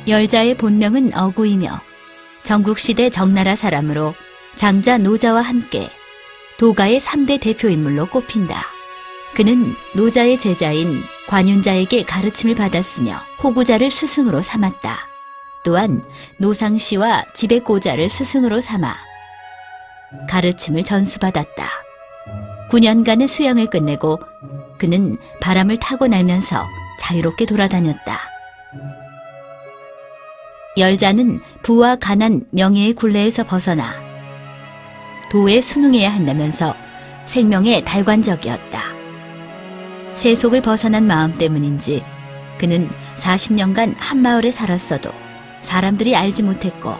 열자의 본명은 어구이며 전국시대 정나라 사람으로 장자 노자와 함께 도가의 3대 대표인물로 꼽힌다. 그는 노자의 제자인 관윤자에게 가르침을 받았으며 호구자를 스승으로 삼았다. 또한 노상씨와 지백고자를 스승으로 삼아 가르침을 전수받았다. 9년간의 수양을 끝내고 그는 바람을 타고 날면서 자유롭게 돌아다녔다. 열자는 부와 가난, 명예의 굴레에서 벗어나 도에 순응해야 한다면서 생명의 달관적이었다. 세속을 벗어난 마음 때문인지 그는 40년간 한마을에 살았어도 사람들이 알지 못했고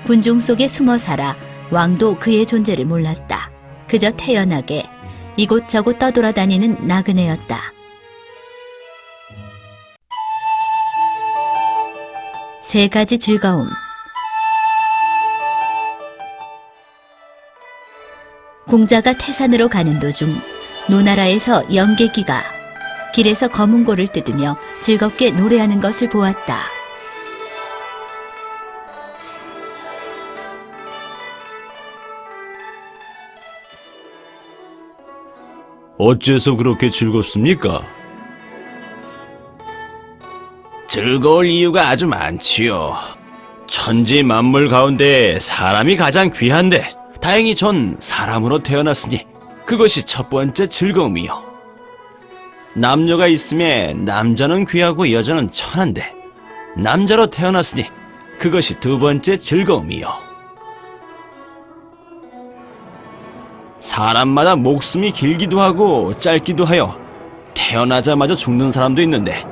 군중 속에 숨어 살아 왕도 그의 존재를 몰랐다. 그저 태연하게 이곳저곳 떠돌아다니는 나그네였다. 세 가지 즐거움. 공자가 태산으로 가는 도중 노나라에서 영계기가 길에서 검은고를 뜯으며 즐겁게 노래하는 것을 보았다. 어째서 그렇게 즐겁습니까? 즐거울 이유가 아주 많지요. 천지 만물 가운데 사람이 가장 귀한데 다행히 전 사람으로 태어났으니 그것이 첫 번째 즐거움이요. 남녀가 있음에 남자는 귀하고 여자는 천한데 남자로 태어났으니 그것이 두 번째 즐거움이요. 사람마다 목숨이 길기도 하고 짧기도 하여 태어나자마자 죽는 사람도 있는데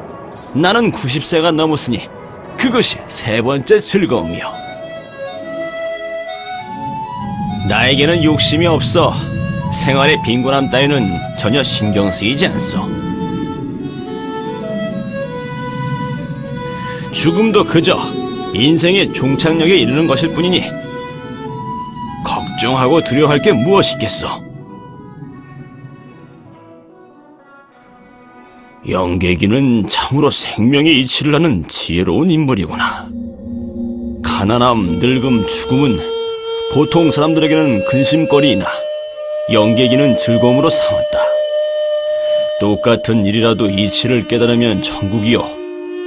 나는 90세가 넘었으니 그것이 세 번째 즐거움이요. 나에게는 욕심이 없어 생활의 빈곤함 따위는 전혀 신경 쓰이지 않소. 죽음도 그저 인생의 종착역에 이르는 것일 뿐이니 걱정하고 두려워할 게 무엇이겠소. 영계기는 참으로 생명의 이치를 아는 지혜로운 인물이구나. 가난함, 늙음, 죽음은 보통 사람들에게는 근심거리이나 영계기는 즐거움으로 삼았다. 똑같은 일이라도 이치를 깨달으면 천국이요,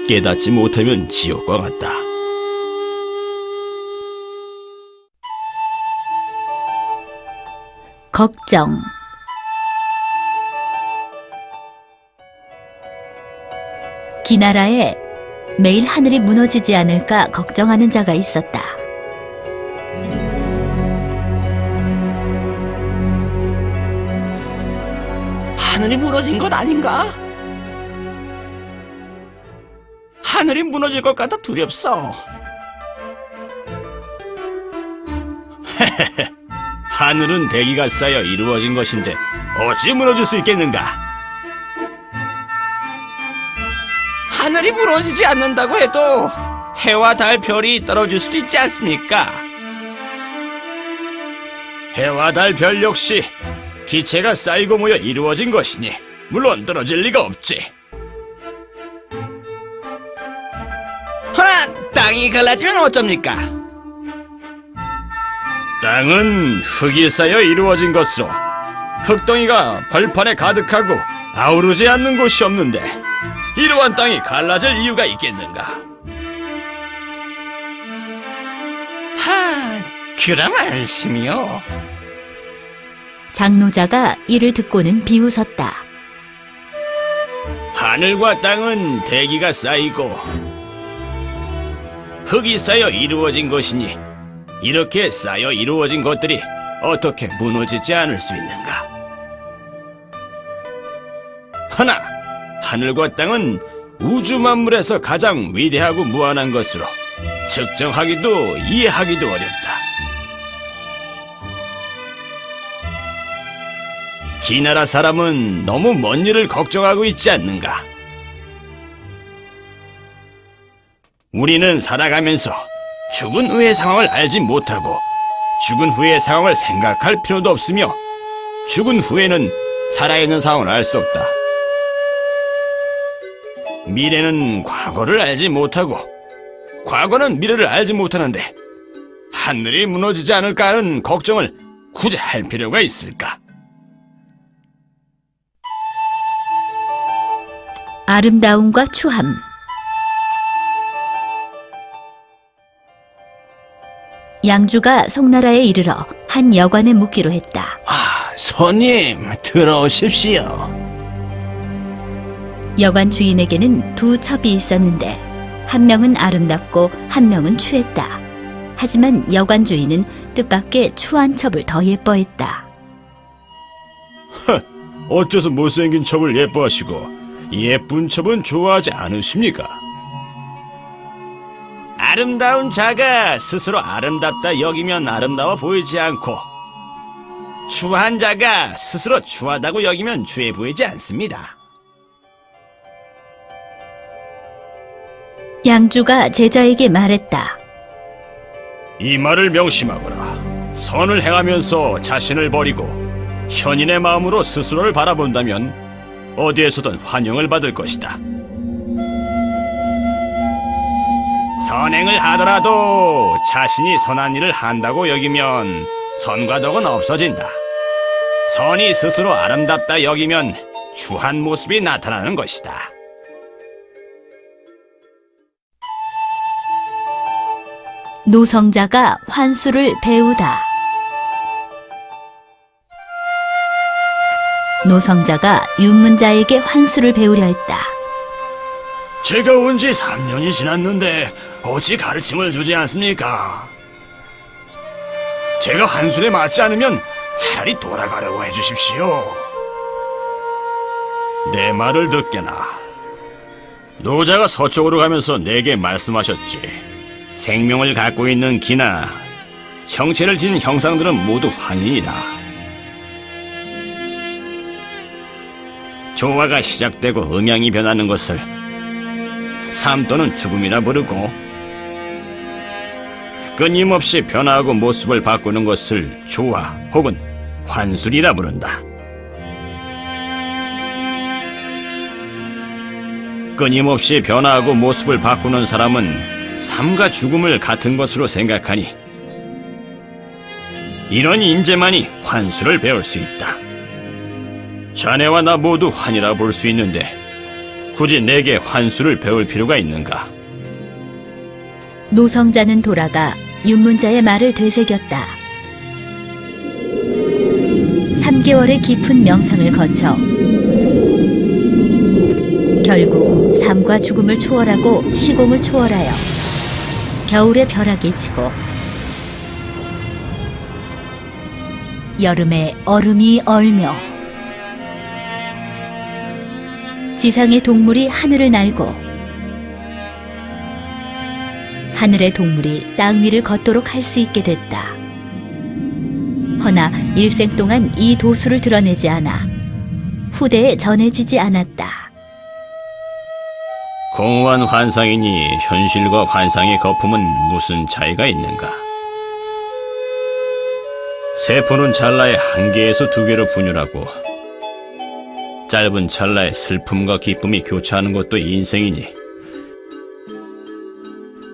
깨닫지 못하면 지옥과 같다. 걱정. 기나라에 매일 하늘이 무너지지 않을까 걱정하는 자가 있었다. 하늘이 무너진 것 아닌가? 하늘이 무너질 것 같아 두렵소. 하늘은 대기가 쌓여 이루어진 것인데 어찌 무너질 수 있겠는가? 하늘이 무너지지 않는다고 해도 해와 달, 별이 떨어질 수도 있지 않습니까? 해와 달, 별 역시 기체가 쌓이고 모여 이루어진 것이니 물론 떨어질 리가 없지. 허나 땅이 갈라지면 어쩝니까? 땅은 흙이 쌓여 이루어진 것으로 흙덩이가 벌판에 가득하고 아우르지 않는 곳이 없는데 이러한 땅이 갈라질 이유가 있겠는가? 그럼 안심이요. 장노자가 이를 듣고는 비웃었다. 하늘과 땅은 대기가 쌓이고 흙이 쌓여 이루어진 것이니 이렇게 쌓여 이루어진 것들이 어떻게 무너지지 않을 수 있는가? 허나 하늘과 땅은 우주 만물에서 가장 위대하고 무한한 것으로 측정하기도 이해하기도 어렵다. 기나라 사람은 너무 먼 일을 걱정하고 있지 않는가? 우리는 살아가면서 죽은 후의 상황을 알지 못하고 죽은 후의 상황을 생각할 필요도 없으며 죽은 후에는 살아있는 상황을 알 수 없다. 미래는 과거를 알지 못하고 과거는 미래를 알지 못하는데 하늘이 무너지지 않을까 하는 걱정을 굳이 할 필요가 있을까? 아름다움과 추함. 양주가 송나라에 이르러 한 여관에 묵기로 했다. 손님, 들어오십시오. 여관 주인에게는 두 첩이 있었는데 한 명은 아름답고 한 명은 추했다. 하지만 여관 주인은 뜻밖의 추한 첩을 더 예뻐했다. 어째서 못생긴 첩을 예뻐하시고 예쁜 첩은 좋아하지 않으십니까? 아름다운 자가 스스로 아름답다 여기면 아름다워 보이지 않고 추한 자가 스스로 추하다고 여기면 추해 보이지 않습니다. 양주가 제자에게 말했다. 이 말을 명심하거라. 선을 행하면서 자신을 버리고 현인의 마음으로 스스로를 바라본다면 어디에서든 환영을 받을 것이다. 선행을 하더라도 자신이 선한 일을 한다고 여기면 선과 덕은 없어진다. 선이 스스로 아름답다 여기면 추한 모습이 나타나는 것이다. 노성자가 환수를 배우다. 노성자가 윤문자에게 환수를 배우려 했다. 제가 온 지 3년이 지났는데 어찌 가르침을 주지 않습니까? 제가 환술에 맞지 않으면 차라리 돌아가려고 해주십시오. 내 말을 듣게나. 노자가 서쪽으로 가면서 내게 말씀하셨지. 생명을 갖고 있는 기나 형체를 지닌 형상들은 모두 환인이다. 조화가 시작되고 음양이 변하는 것을 삶 또는 죽음이라 부르고 끊임없이 변화하고 모습을 바꾸는 것을 조화 혹은 환술이라 부른다. 끊임없이 변화하고 모습을 바꾸는 사람은 삶과 죽음을 같은 것으로 생각하니 이런 인재만이 환술을 배울 수 있다. 자네와 나 모두 환이라 볼 수 있는데 굳이 내게 환술을 배울 필요가 있는가? 노성자는 돌아가 윤문자의 말을 되새겼다. 3개월의 깊은 명상을 거쳐 결국 삶과 죽음을 초월하고 시공을 초월하여 겨울의 벼락이 치고 여름에 얼음이 얼며 지상의 동물이 하늘을 날고 하늘의 동물이 땅 위를 걷도록 할 수 있게 됐다. 허나 일생 동안 이 도수를 드러내지 않아 후대에 전해지지 않았다. 공허한 환상이니 현실과 환상의 거품은 무슨 차이가 있는가? 세포는 찰나의 한 개에서 두 개로 분열하고 짧은 찰나에 슬픔과 기쁨이 교차하는 것도 인생이니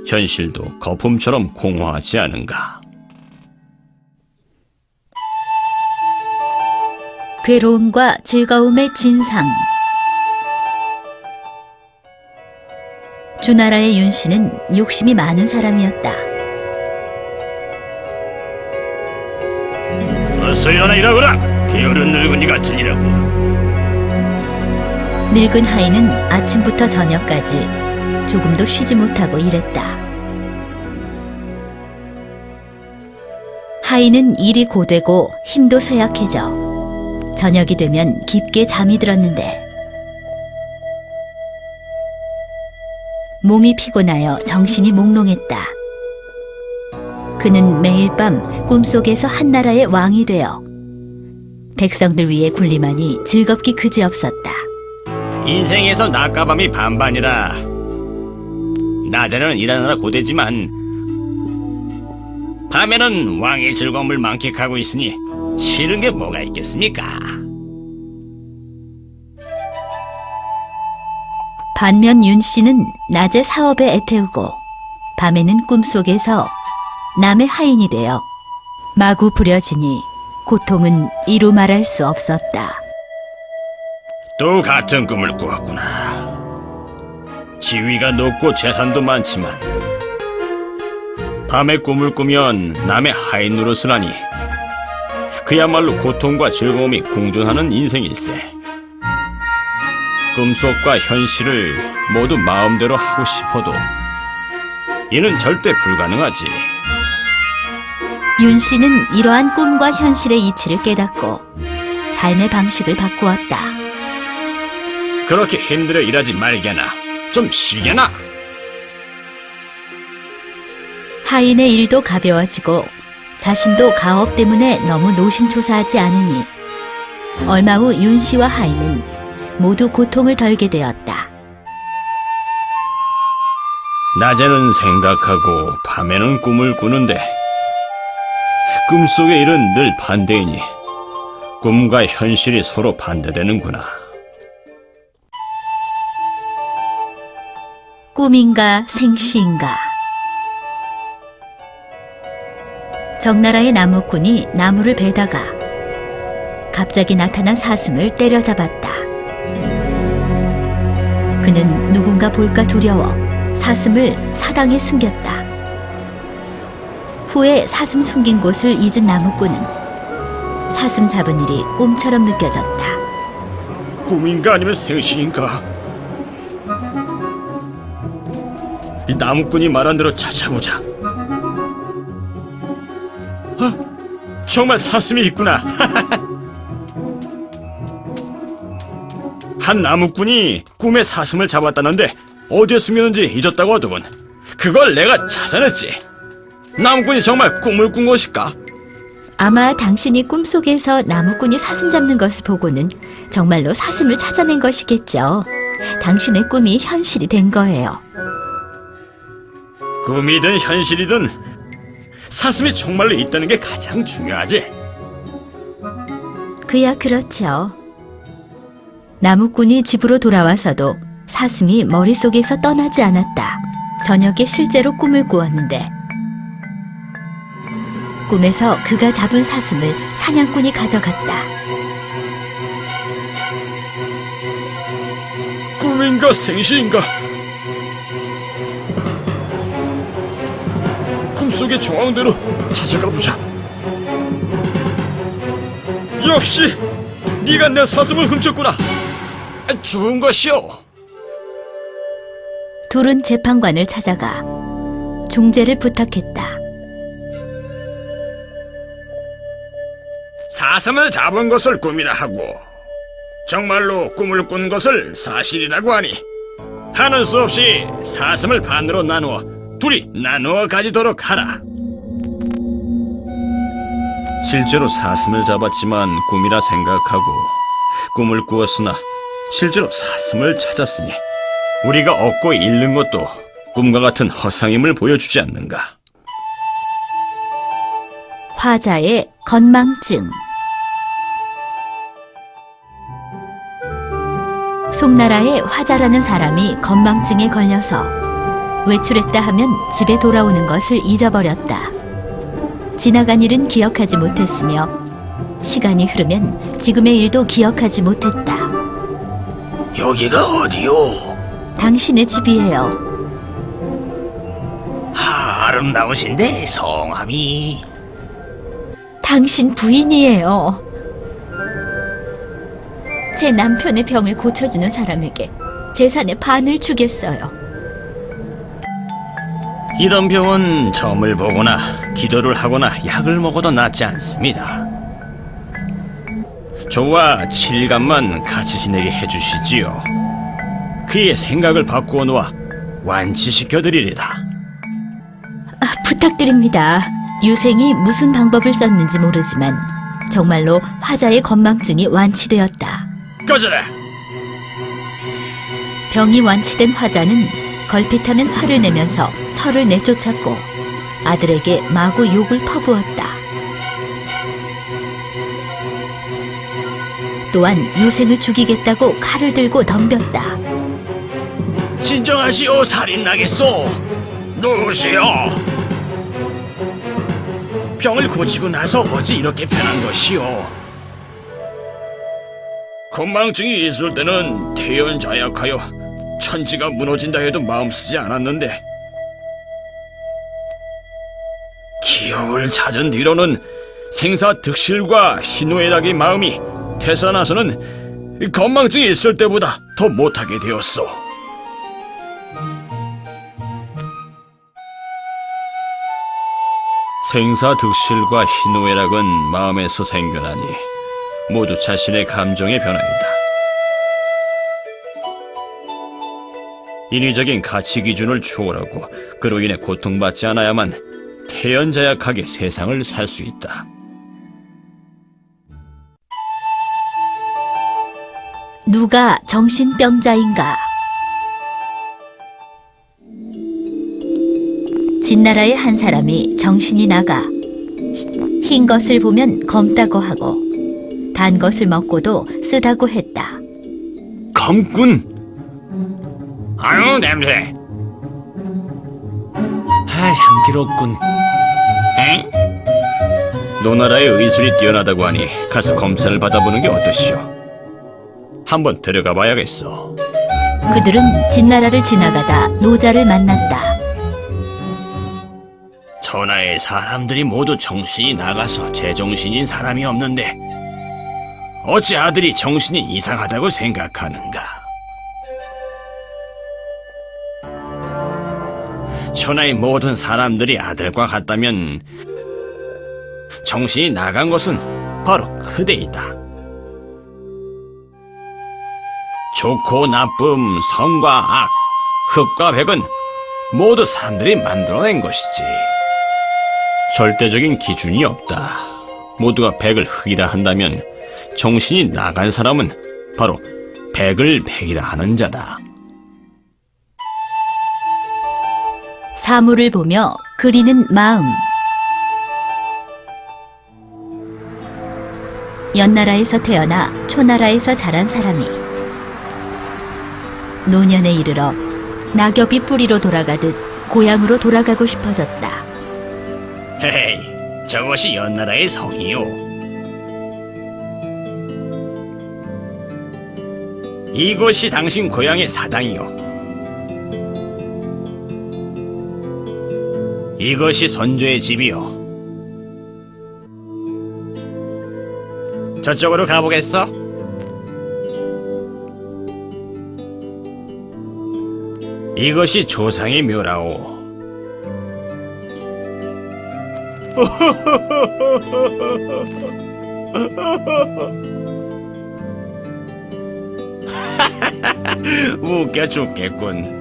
현실도 거품처럼 공허하지 않은가? 괴로움과 즐거움의 진상. 주나라의 윤씨는 욕심이 많은 사람이었다. 어서 일어나 일하거라! 게으른 늙은이 같은 이라고. 늙은 하인은 아침부터 저녁까지 조금도 쉬지 못하고 일했다. 하인은 일이 고되고 힘도 쇠약해져 저녁이 되면 깊게 잠이 들었는데 몸이 피곤하여 정신이 몽롱했다. 그는 매일 밤 꿈속에서 한나라의 왕이 되어 백성들 위해 군림하니 즐겁기 그지없었다. 인생에서 낮과 밤이 반반이라 낮에는 일하느라 고되지만 밤에는 왕의 즐거움을 만끽하고 있으니 싫은 게 뭐가 있겠습니까? 반면 윤씨는 낮에 사업에 애태우고 밤에는 꿈속에서 남의 하인이 되어 마구 부려지니 고통은 이루 말할 수 없었다. 또 같은 꿈을 꾸었구나. 지위가 높고 재산도 많지만 밤에 꿈을 꾸면 남의 하인 노릇을 하니 그야말로 고통과 즐거움이 공존하는 인생일세. 꿈속과 현실을 모두 마음대로 하고 싶어도 이는 절대 불가능하지. 윤 씨는 이러한 꿈과 현실의 이치를 깨닫고 삶의 방식을 바꾸었다. 그렇게 힘들어 일하지 말게나. 좀 쉬게나. 하인의 일도 가벼워지고 자신도 가업 때문에 너무 노심초사하지 않으니 얼마 후 윤 씨와 하인은 모두 고통을 덜게 되었다. 낮에는 생각하고 밤에는 꿈을 꾸는데 꿈속의 일은 늘 반대이니 꿈과 현실이 서로 반대되는구나. 꿈인가 생시인가. 적나라의 나무꾼이 나무를 베다가 갑자기 나타난 사슴을 때려잡았다. 그는 누군가 볼까 두려워 사슴을 사당에 숨겼다. 후에 사슴 숨긴 곳을 잊은 나무꾼은 사슴 잡은 일이 꿈처럼 느껴졌다. 꿈인가 아니면 생시인가? 이 나무꾼이 말한 대로 찾아보자. 정말 사슴이 있구나. 한 나무꾼이 꿈에 사슴을 잡았다는데 어디에 숨겼는지 잊었다고 하더군. 그걸 내가 찾아냈지. 나무꾼이 정말 꿈을 꾼 것일까? 아마 당신이 꿈속에서 나무꾼이 사슴 잡는 것을 보고는 정말로 사슴을 찾아낸 것이겠죠. 당신의 꿈이 현실이 된 거예요. 꿈이든 현실이든 사슴이 정말로 있다는 게 가장 중요하지. 그야 그렇죠. 나무꾼이 집으로 돌아와서도 사슴이 머릿속에서 떠나지 않았다. 저녁에 실제로 꿈을 꾸었는데 꿈에서 그가 잡은 사슴을 사냥꾼이 가져갔다. 꿈인가 생시인가? 꿈속의 정황대로 찾아가 보자. 역시 네가 내 사슴을 훔쳤구나. 죽은 것이오. 둘은 재판관을 찾아가 중재를 부탁했다. 사슴을 잡은 것을 꿈이라 하고 정말로 꿈을 꾼 것을 사실이라고 하니 하는 수 없이 사슴을 반으로 나누어 둘이 나누어 가지도록 하라. 실제로 사슴을 잡았지만 꿈이라 생각하고 꿈을 꾸었으나 실제로 사슴을 찾았으니 우리가 얻고 잃는 것도 꿈과 같은 허상임을 보여주지 않는가. 화자의 건망증. 송나라의 화자라는 사람이 건망증에 걸려서 외출했다 하면 집에 돌아오는 것을 잊어버렸다. 지나간 일은 기억하지 못했으며 시간이 흐르면 지금의 일도 기억하지 못했다. 여기가 어디요? 당신의 집이에요. 아름다우신데 성함이... 당신 부인이에요. 제 남편의 병을 고쳐주는 사람에게 재산의 반을 주겠어요. 이런 병은 점을 보거나 기도를 하거나 약을 먹어도 낫지 않습니다. 저와 7일간만 같이 지내게 해주시지요. 그의 생각을 바꾸어 놓아 완치시켜드리리다. 부탁드립니다. 유생이 무슨 방법을 썼는지 모르지만 정말로 화자의 건망증이 완치되었다. 꺼져라! 병이 완치된 화자는 걸핏하면 화를 내면서 철을 내쫓았고 아들에게 마구 욕을 퍼부었다. 또한 유생을 죽이겠다고 칼을 들고 덤볐다. 진정하시오, 살인 나겠소. 누구시오? 병을 고치고 나서 어찌 이렇게 변한 것이오? 건망증이 있을 때는 태연자약하여 천지가 무너진다 해도 마음 쓰지 않았는데 기억을 찾은 뒤로는 생사득실과 희노애락의 마음이 되살아나서는 건망증이 있을 때보다 더 못하게 되었소. 생사득실과 희노애락은 마음에서 생겨나니 모두 자신의 감정의 변화이다. 인위적인 가치 기준을 초월하고 그로 인해 고통받지 않아야만 태연자약하게 세상을 살 수 있다. 누가 정신병자인가? 진나라의 한 사람이 정신이 나가 흰 것을 보면 검다고 하고 단 것을 먹고도 쓰다고 했다. 검군! 아유, 냄새. 향기롭군. 엥? 노나라의 의술이 뛰어나다고 하니 가서 검사를 받아보는 게 어떠시오? 한번 들어가 봐야겠어. 그들은 진나라를 지나가다 노자를 만났다. 천하의 사람들이 모두 정신이 나가서 제정신인 사람이 없는데 어찌 아들이 정신이 이상하다고 생각하는가? 천하의 모든 사람들이 아들과 같다면 정신이 나간 것은 바로 그대이다. 좋고 나쁨, 선과 악, 흑과 백은 모두 사람들이 만들어낸 것이지. 절대적인 기준이 없다. 모두가 백을 흑이라 한다면 정신이 나간 사람은 바로 백을 백이라 하는 자다. 사물을 보며 그리는 마음. 연나라에서 태어나 초나라에서 자란 사람이 노년에 이르러 낙엽이 뿌리로 돌아가듯 고향으로 돌아가고 싶어졌다. 헤헤이, 저것이 연나라의 성이요. 이곳이 당신 고향의 사당이요. 이것이 선조의 집이요. 저쪽으로 가보겠어? 이것이 조상의 묘라오. 웃겨 죽겠군.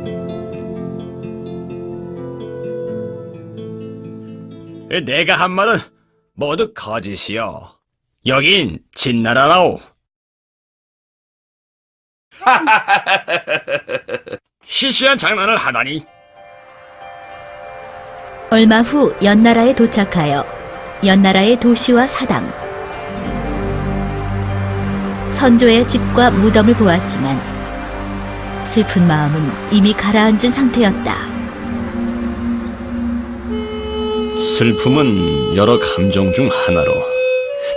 내가 한 말은 모두 거짓이요. 여긴 진나라라오. 시시한 장난을 하다니. 얼마 후 연나라에 도착하여 연나라의 도시와 사당, 선조의 집과 무덤을 보았지만 슬픈 마음은 이미 가라앉은 상태였다. 슬픔은 여러 감정 중 하나로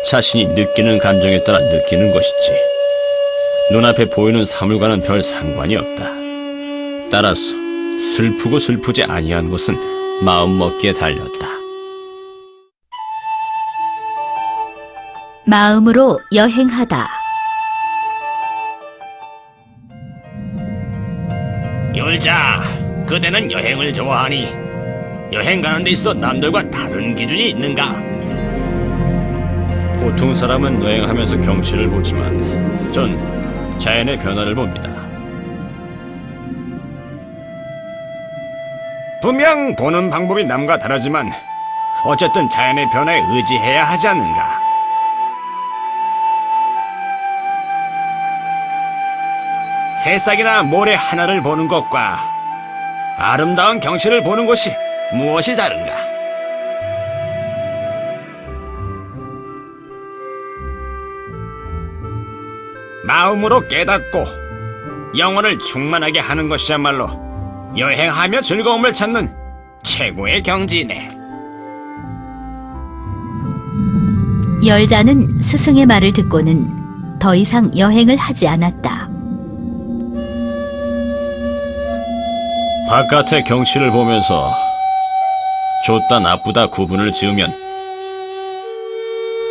자신이 느끼는 감정에 따라 느끼는 것이지 눈앞에 보이는 사물과는 별 상관이 없다. 따라서 슬프고 슬프지 아니한 것은 마음먹기에 달렸다. 마음으로 여행하다. 율자, 그대는 여행을 좋아하니 여행 가는 데 있어 남들과 다른 기준이 있는가? 보통 사람은 여행하면서 경치를 보지만 전 자연의 변화를 봅니다. 분명 보는 방법이 남과 다르지만 어쨌든 자연의 변화에 의지해야 하지 않는가? 새싹이나 모래 하나를 보는 것과 아름다운 경치를 보는 것이 무엇이 다른가? 마음으로 깨닫고 영혼을 충만하게 하는 것이야말로 여행하며 즐거움을 찾는 최고의 경지네. 열자는 스승의 말을 듣고는 더 이상 여행을 하지 않았다. 바깥의 경치를 보면서 좋다 나쁘다 구분을 지으면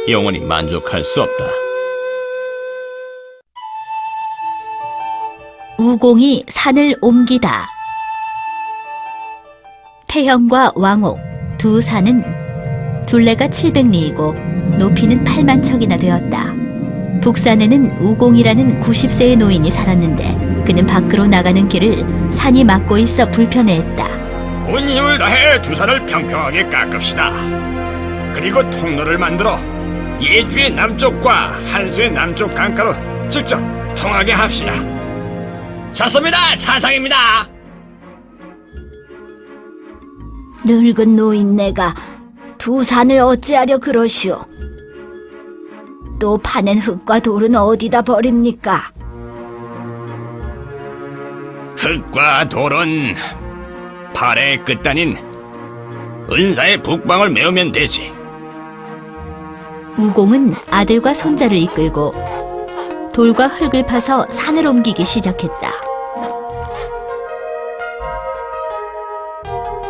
영원히 만족할 수 없다. 우공이 산을 옮기다. 태형과 왕옥 두 산은 둘레가 700리이고 높이는 8만 척이나 되었다. 북산에는 우공이라는 90세의 노인이 살았는데 그는 밖으로 나가는 길을 산이 막고 있어 불편해했다. 온 힘을 다해 두 산을 평평하게 깎읍시다. 그리고 통로를 만들어 예주의 남쪽과 한수의 남쪽 강가로 직접 통하게 합시다. 좋습니다. 찬성입니다. 늙은 노인네가 두 산을 어찌하려 그러시오? 또 파낸 흙과 돌은 어디다 버립니까? 흙과 돌은 발의 끝단인 은사의 북방을 메우면 되지. 우공은 아들과 손자를 이끌고 돌과 흙을 파서 산을 옮기기 시작했다.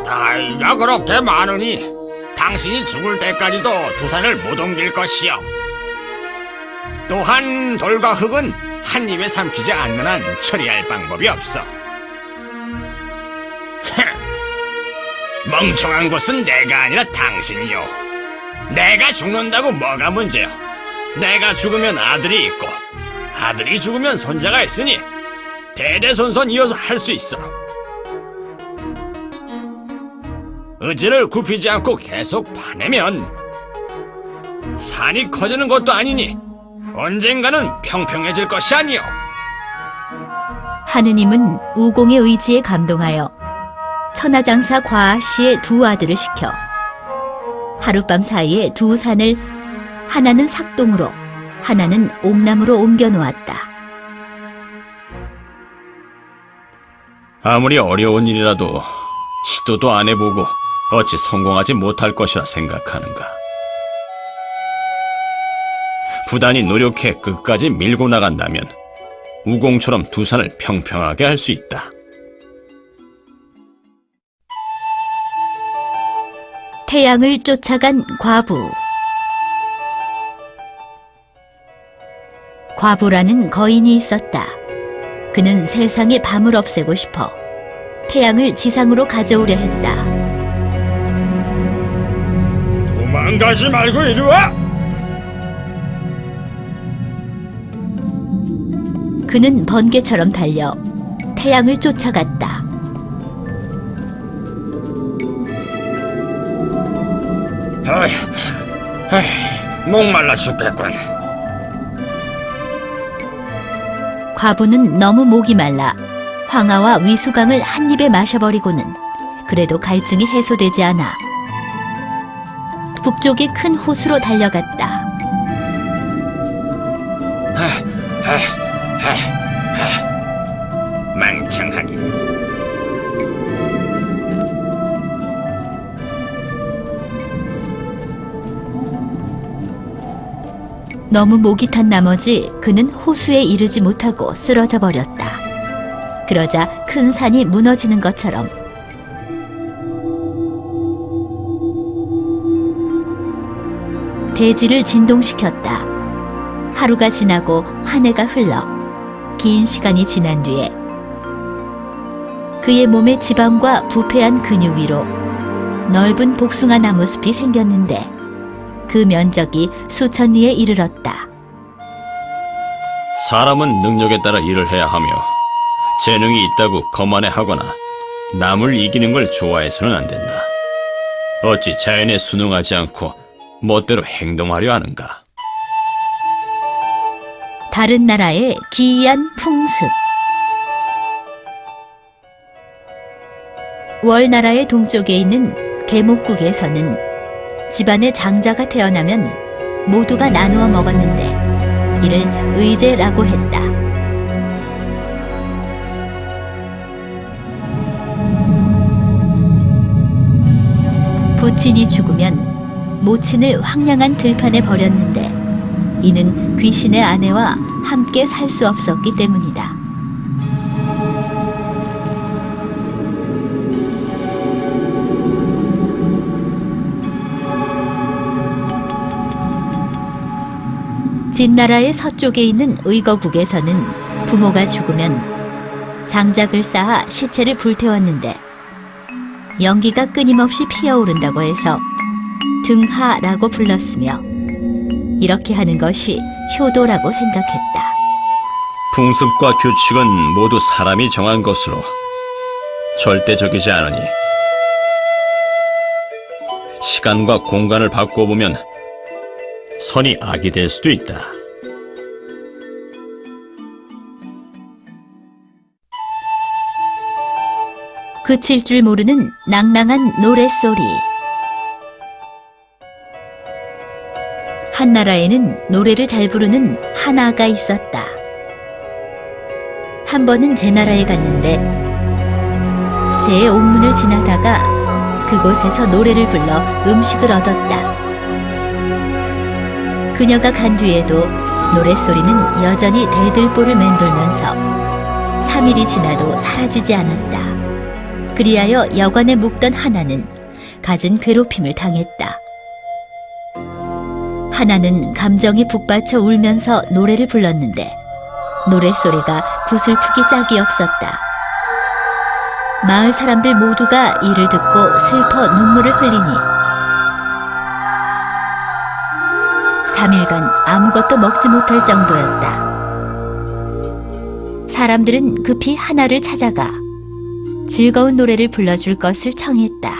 나이가 그렇게 많으니 당신이 죽을 때까지도 두 산을 못 옮길 것이요. 또한 돌과 흙은 한 입에 삼키지 않는 한 처리할 방법이 없어. 멍청한 것은 내가 아니라 당신이요. 내가 죽는다고 뭐가 문제요? 내가 죽으면 아들이 있고 아들이 죽으면 손자가 있으니 대대손손 이어서 할 수 있어. 의지를 굽히지 않고 계속 파내면 산이 커지는 것도 아니니 언젠가는 평평해질 것이 아니오. 하느님은 우공의 의지에 감동하여 천하장사 과아씨의 두 아들을 시켜 하룻밤 사이에 두 산을 하나는 삭동으로 하나는 옥남으로 옮겨 놓았다. 아무리 어려운 일이라도 시도도 안 해보고 어찌 성공하지 못할 것이라 생각하는가. 부단히 노력해 끝까지 밀고 나간다면 우공처럼 두 산을 평평하게 할 수 있다. 태양을 쫓아간 과부. 과부라는 거인이 있었다. 그는 세상의 밤을 없애고 싶어 태양을 지상으로 가져오려 했다. 도망가지 말고 이리 와! 그는 번개처럼 달려 태양을 쫓아갔다. 목말라 죽겠군. 과부는 너무 목이 말라 황하와 위수강을 한 입에 마셔버리고는 그래도 갈증이 해소되지 않아 북쪽의 큰 호수로 달려갔다. 망청하기. 너무 목이 탄 나머지 그는 호수에 이르지 못하고 쓰러져 버렸다. 그러자 큰 산이 무너지는 것처럼 대지를 진동시켰다. 하루가 지나고 한 해가 흘러 긴 시간이 지난 뒤에 그의 몸에 지방과 부패한 근육 위로 넓은 복숭아 나무 숲이 생겼는데 그 면적이 수천 리에 이르렀다. 사람은 능력에 따라 일을 해야 하며 재능이 있다고 거만해하거나 남을 이기는 걸 좋아해서는 안 된다. 어찌 자연에 순응하지 않고 멋대로 행동하려 하는가? 다른 나라의 기이한 풍습. 월나라의 동쪽에 있는 계목국에서는 집안에 장자가 태어나면 모두가 나누어 먹었는데 이를 의제라고 했다. 모친이 죽으면 모친을 황량한 들판에 버렸는데 이는 귀신의 아내와 함께 살 수 없었기 때문이다. 진나라의 서쪽에 있는 의거국에서는 부모가 죽으면 장작을 쌓아 시체를 불태웠는데 연기가 끊임없이 피어오른다고 해서 등하라고 불렀으며 이렇게 하는 것이 효도라고 생각했다. 풍습과 규칙은 모두 사람이 정한 것으로 절대적이지 않으니 시간과 공간을 바꿔보면 선이 악이 될 수도 있다. 그칠 줄 모르는 낭낭한 노랫소리. 한나라에는 노래를 잘 부르는 하나가 있었다. 한 번은 제 나라에 갔는데 제 옥문을 지나다가 그곳에서 노래를 불러 음식을 얻었다. 그녀가 간 뒤에도 노랫소리는 여전히 대들보를 맴돌면서 3일이 지나도 사라지지 않았다. 그리하여 여관에 묵던 하나는 갖은 괴롭힘을 당했다. 하나는 감정에 북받쳐 울면서 노래를 불렀는데 노랫소리가 구슬프기 짝이 없었다. 마을 사람들 모두가 이를 듣고 슬퍼 눈물을 흘리니 3일간 아무것도 먹지 못할 정도였다. 사람들은 급히 하나를 찾아가 즐거운 노래를 불러줄 것을 청했다.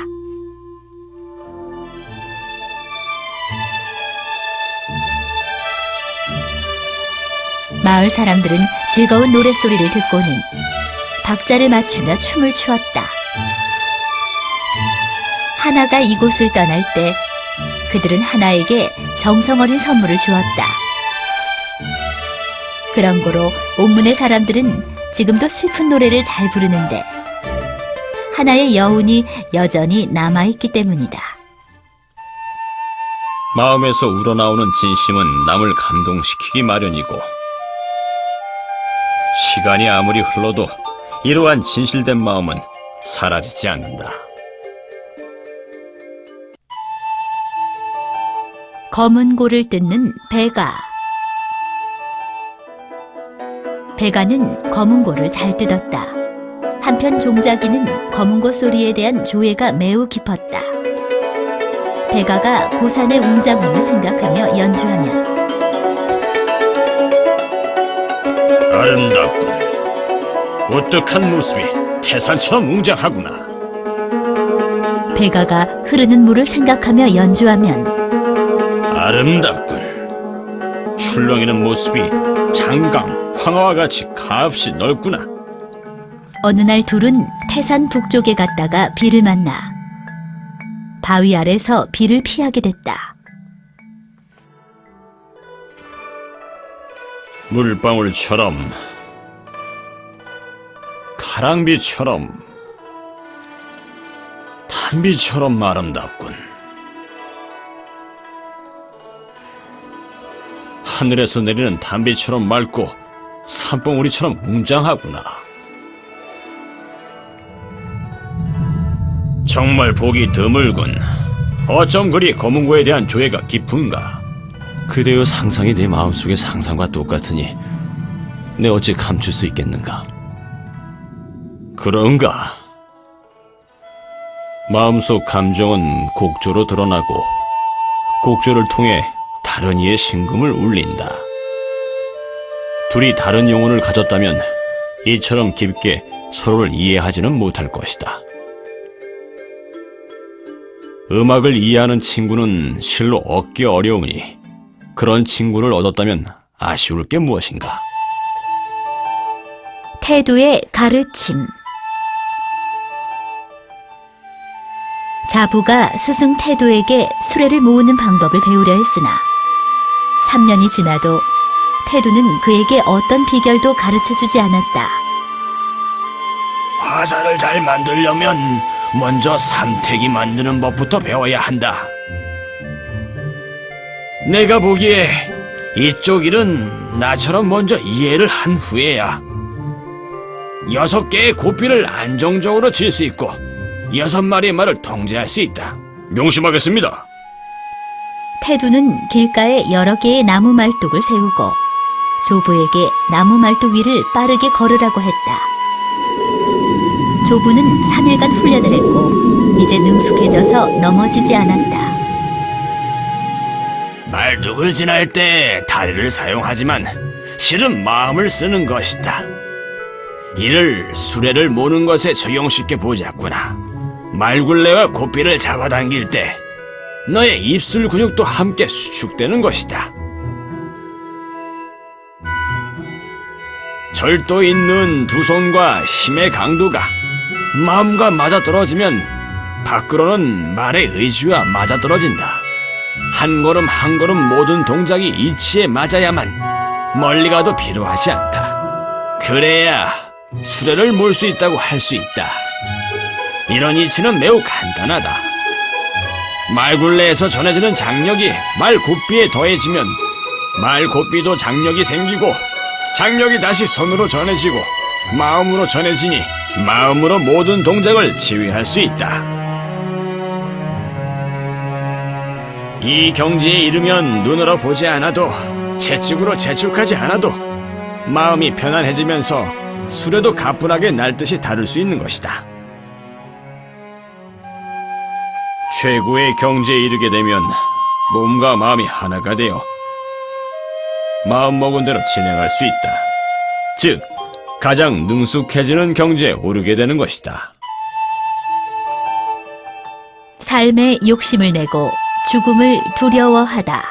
마을 사람들은 즐거운 노랫소리를 듣고는 박자를 맞추며 춤을 추었다. 하나가 이곳을 떠날 때 그들은 하나에게 정성어린 선물을 주었다. 그런 고로 옥문의 사람들은 지금도 슬픈 노래를 잘 부르는데 하나의 여운이 여전히 남아있기 때문이다. 마음에서 우러나오는 진심은 남을 감동시키기 마련이고 시간이 아무리 흘러도 이러한 진실된 마음은 사라지지 않는다. 검은 고를 뜯는 배가. 배가는 검은 고를 잘 뜯었다. 한편 종자기는 검은 고 소리에 대한 조예가 매우 깊었다. 배가가 고산의 웅장함을 생각하며 연주하면 아름답군. 우뚝한 모습이 태산처럼 웅장하구나. 배가가 흐르는 물을 생각하며 연주하면 아름답군. 출렁이는 모습이 장강, 황화와 같이 값이 넓구나. 어느 날 둘은 태산 북쪽에 갔다가 비를 만나 바위 아래서 비를 피하게 됐다. 물방울처럼 가랑비처럼 단비처럼 아름답군. 하늘에서 내리는 단비처럼 맑고 산봉우리처럼 웅장하구나. 정말 보기 드물군. 어쩜 그리 검은고에 대한 조예가 깊은가? 그대의 상상이 내 마음속의 상상과 똑같으니 내 어찌 감출 수 있겠는가? 그런가? 마음속 감정은 곡조로 드러나고 곡조를 통해 다른 이의 심금을 울린다. 둘이 다른 영혼을 가졌다면 이처럼 깊게 서로를 이해하지는 못할 것이다. 음악을 이해하는 친구는 실로 얻기 어려우니 그런 친구를 얻었다면 아쉬울 게 무엇인가? 태도의 가르침. 자부가 스승 태도에게 수레를 모으는 방법을 배우려 했으나 3년이 지나도 태도는 그에게 어떤 비결도 가르쳐주지 않았다. 화살을 잘 만들려면 먼저 삼태기 만드는 법부터 배워야 한다. 내가 보기에 이쪽 일은 나처럼 먼저 이해를 한 후에야 6개의 고삐를 안정적으로 칠 수 있고 6마리의 말을 통제할 수 있다. 명심하겠습니다. 태두는 길가에 여러 개의 나무 말뚝을 세우고 조부에게 나무 말뚝 위를 빠르게 걸으라고 했다. 조부는 3일간 훈련을 했고 이제 능숙해져서 넘어지지 않았다. 말뚝을 지날 때 다리를 사용하지만 실은 마음을 쓰는 것이다. 이를 수레를 모는 것에 적용시켜 보자꾸나. 말굴레와 고삐를 잡아당길 때 너의 입술 근육도 함께 수축되는 것이다. 절도 있는 두 손과 힘의 강도가 마음과 맞아떨어지면 밖으로는 말의 의지와 맞아떨어진다. 한 걸음 한 걸음 모든 동작이 이치에 맞아야만 멀리 가도 필요하지 않다. 그래야 수레를 몰 수 있다고 할 수 있다. 이런 이치는 매우 간단하다. 말굴레에서 전해지는 장력이 말고삐에 더해지면 말고삐도 장력이 생기고 장력이 다시 손으로 전해지고 마음으로 전해지니 마음으로 모든 동작을 지휘할 수 있다. 이 경지에 이르면 눈으로 보지 않아도 채찍으로 재촉하지 않아도 마음이 편안해지면서 수레도 가뿐하게 날듯이 다룰 수 있는 것이다. 최고의 경지에 이르게 되면 몸과 마음이 하나가 되어 마음먹은 대로 진행할 수 있다. 즉, 가장 능숙해지는 경지에 오르게 되는 것이다. 삶에 욕심을 내고 죽음을 두려워하다.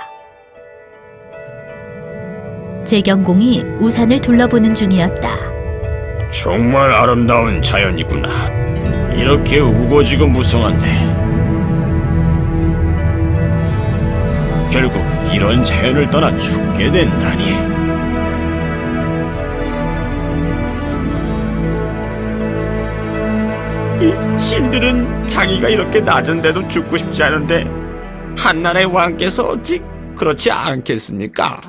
재경공이 우산을 둘러보는 중이었다. 정말 아름다운 자연이구나. 이렇게 우거지고 무성한데 결국 이런 자연을 떠나 죽게 된다니. 이 신들은 자기가 이렇게 낮은데도 죽고 싶지 않은데 한나라의 왕께서 어찌 그렇지 않겠습니까?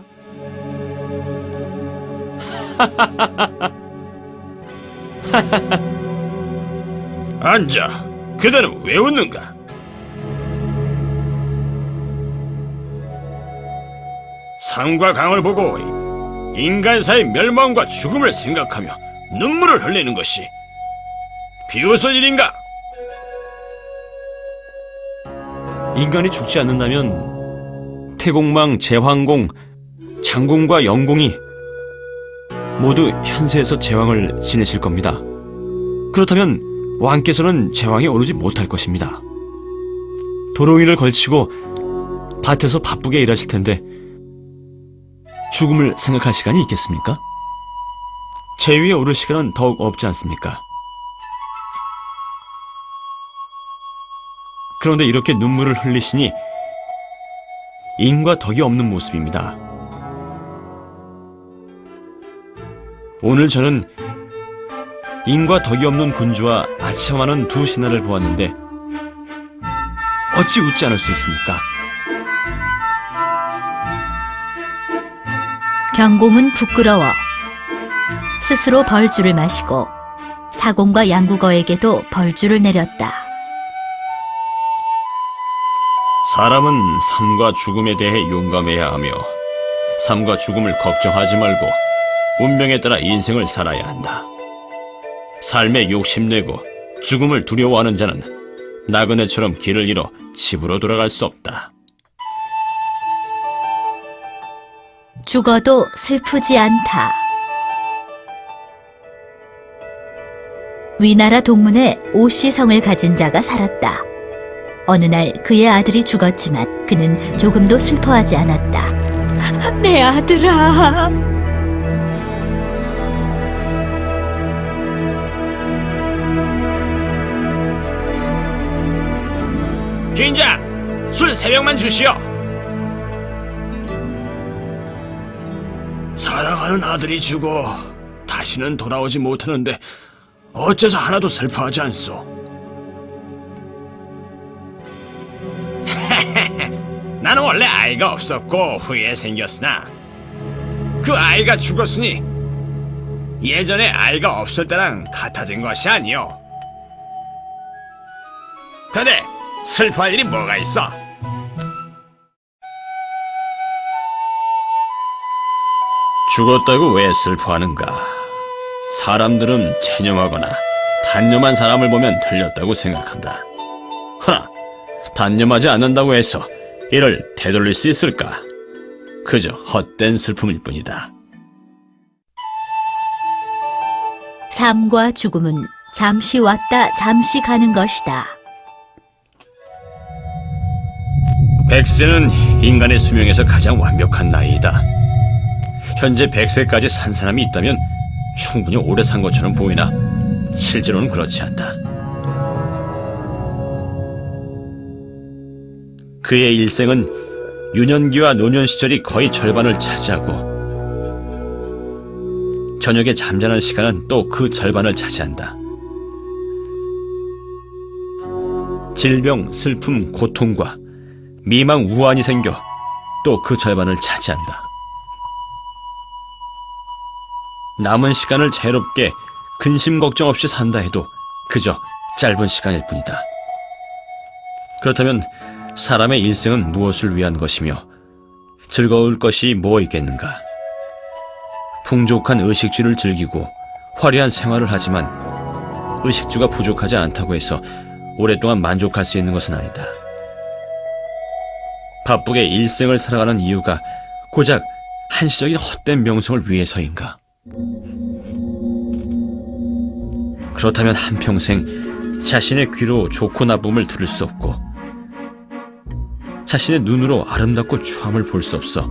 앉아. 그대는 왜 웃는가? 산과 강을 보고 인간사의 멸망과 죽음을 생각하며 눈물을 흘리는 것이 비웃을 일인가? 인간이 죽지 않는다면 태공망, 제황공, 장공과 영공이 모두 현세에서 제왕을 지내실 겁니다. 그렇다면 왕께서는 제왕에 오르지 못할 것입니다. 도롱이를 걸치고 밭에서 바쁘게 일하실 텐데 죽음을 생각할 시간이 있겠습니까? 제위에 오를 시간은 더욱 없지 않습니까? 그런데 이렇게 눈물을 흘리시니 인과 덕이 없는 모습입니다. 오늘 저는 인과 덕이 없는 군주와 아첨하는 두 신하를 보았는데 어찌 웃지 않을 수 있습니까? 경공은 부끄러워 스스로 벌주를 마시고 사공과 양국어에게도 벌주를 내렸다. 사람은 삶과 죽음에 대해 용감해야 하며 삶과 죽음을 걱정하지 말고 운명에 따라 인생을 살아야 한다. 삶에 욕심내고 죽음을 두려워하는 자는 나그네처럼 길을 잃어 집으로 돌아갈 수 없다. 죽어도 슬프지 않다. 위나라 동문에 오씨성을 가진 자가 살았다. 어느 날 그의 아들이 죽었지만 그는 조금도 슬퍼하지 않았다. 내 아들아. 주인장, 술 3병만 주시오. 사랑하는 아들이 죽어 다시는 돌아오지 못하는데 어째서 하나도 슬퍼하지 않소? 나는 원래 아이가 없었고 후에 생겼으나 그 아이가 죽었으니 예전에 아이가 없을 때랑 같아진 것이 아니오. 근데 슬퍼할 일이 뭐가 있어? 죽었다고 왜 슬퍼하는가? 사람들은 체념하거나 단념한 사람을 보면 틀렸다고 생각한다. 허나 단념하지 않는다고 해서 이를 되돌릴 수 있을까? 그저 헛된 슬픔일 뿐이다. 삶과 죽음은 잠시 왔다 잠시 가는 것이다. 100세는 인간의 수명에서 가장 완벽한 나이이다. 현재 100세까지 산 사람이 있다면 충분히 오래 산 것처럼 보이나 실제로는 그렇지 않다. 그의 일생은 유년기와 노년 시절이 거의 절반을 차지하고 저녁에 잠자는 시간은 또 그 절반을 차지한다. 질병, 슬픔, 고통과 미망, 우환이 생겨 또 그 절반을 차지한다. 남은 시간을 자유롭게 근심 걱정 없이 산다 해도 그저 짧은 시간일 뿐이다. 그렇다면 사람의 일생은 무엇을 위한 것이며 즐거울 것이 뭐 있겠는가? 풍족한 의식주를 즐기고 화려한 생활을 하지만 의식주가 부족하지 않다고 해서 오랫동안 만족할 수 있는 것은 아니다. 바쁘게 일생을 살아가는 이유가 고작 한시적인 헛된 명성을 위해서인가? 그렇다면 한평생 자신의 귀로 좋고 나쁨을 들을 수 없고 자신의 눈으로 아름답고 추함을 볼 수 없어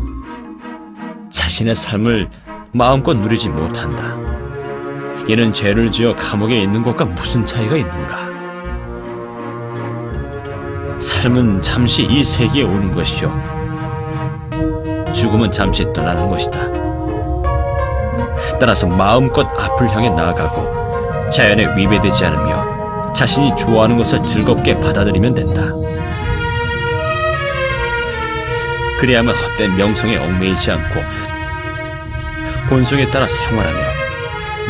자신의 삶을 마음껏 누리지 못한다. 이는 죄를 지어 감옥에 있는 것과 무슨 차이가 있는가? 삶은 잠시 이 세계에 오는 것이요 죽음은 잠시 떠나는 것이다. 따라서 마음껏 앞을 향해 나아가고 자연에 위배되지 않으며 자신이 좋아하는 것을 즐겁게 받아들이면 된다. 그래야만 헛된 명성에 얽매이지 않고 본성에 따라 생활하며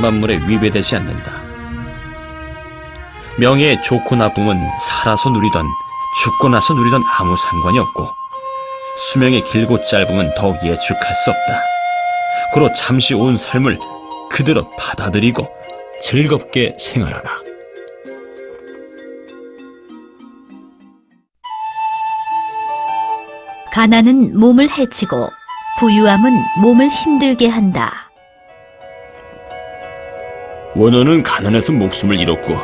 만물에 위배되지 않는다. 명예의 좋고 나쁨은 살아서 누리던 죽고 나서 누리던 아무 상관이 없고 수명이 길고 짧음은 더욱 예측할 수 없다. 고로 잠시 온 삶을 그대로 받아들이고 즐겁게 생활하라. 가난은 몸을 해치고 부유함은 몸을 힘들게 한다. 원어는 가난해서 목숨을 잃었고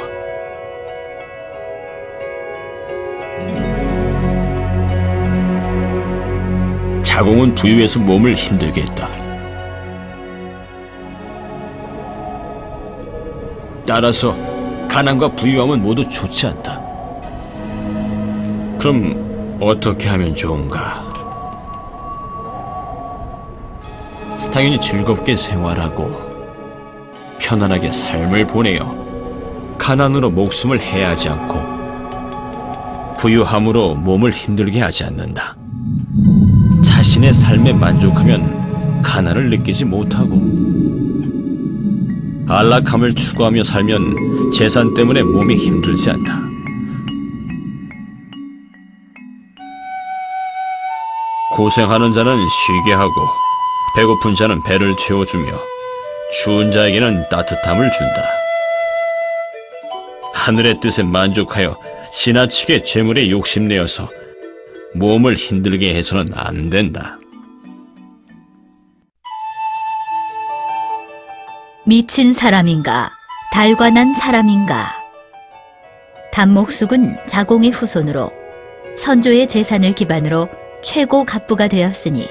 자공은 부유해서 몸을 힘들게 했다. 따라서 가난과 부유함은 모두 좋지 않다. 그럼 어떻게 하면 좋은가? 당연히 즐겁게 생활하고 편안하게 삶을 보내어 가난으로 목숨을 해하지 않고 부유함으로 몸을 힘들게 하지 않는다. 자신의 삶에 만족하면 가난을 느끼지 못하고 안락함을 추구하며 살면 재산 때문에 몸이 힘들지 않다. 고생하는 자는 쉬게 하고 배고픈 자는 배를 채워주며 추운 자에게는 따뜻함을 준다. 하늘의 뜻에 만족하여 지나치게 재물에 욕심내어서 몸을 힘들게 해서는 안 된다. 미친 사람인가, 달관한 사람인가. 단목숙은 자공의 후손으로 선조의 재산을 기반으로 최고 갑부가 되었으니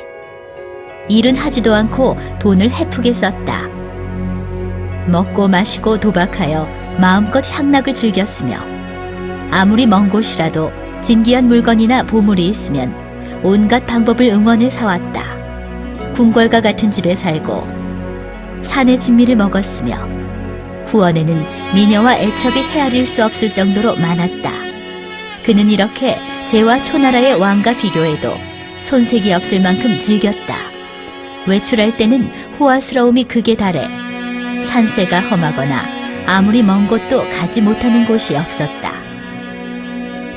일은 하지도 않고 돈을 헤프게 썼다. 먹고 마시고 도박하여 마음껏 향락을 즐겼으며 아무리 먼 곳이라도 진귀한 물건이나 보물이 있으면 온갖 방법을 응원해 사왔다. 궁궐과 같은 집에 살고 산의 진미를 먹었으며 후원에는 미녀와 애척이 헤아릴 수 없을 정도로 많았다. 그는 이렇게 재와 초나라의 왕과 비교해도 손색이 없을 만큼 즐겼다. 외출할 때는 호화스러움이 극에 달해 산세가 험하거나 아무리 먼 곳도 가지 못하는 곳이 없었다.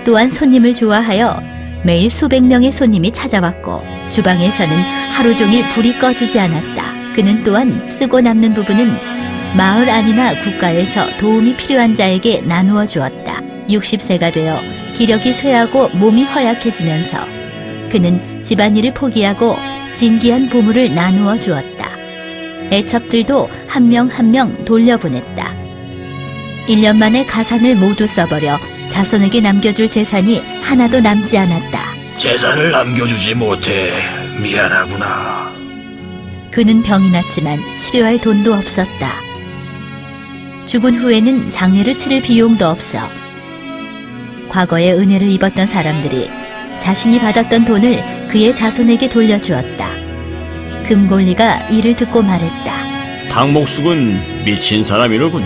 또한 손님을 좋아하여 매일 수백 명의 손님이 찾아왔고 주방에서는 하루 종일 불이 꺼지지 않았다. 그는 또한 쓰고 남는 부분은 마을 안이나 국가에서 도움이 필요한 자에게 나누어 주었다. 60세가 되어 기력이 쇠하고 몸이 허약해지면서 그는 집안일을 포기하고 진귀한 보물을 나누어 주었다. 애첩들도 한 명 한 명 돌려보냈다. 1년 만에 가산을 모두 써버려 자손에게 남겨줄 재산이 하나도 남지 않았다. 재산을 남겨주지 못해 미안하구나. 그는 병이 났지만 치료할 돈도 없었다. 죽은 후에는 장례를 치를 비용도 없어. 과거에 은혜를 입었던 사람들이 자신이 받았던 돈을 그의 자손에게 돌려주었다. 금골리가 이를 듣고 말했다. 당목숙은 미친 사람이로군.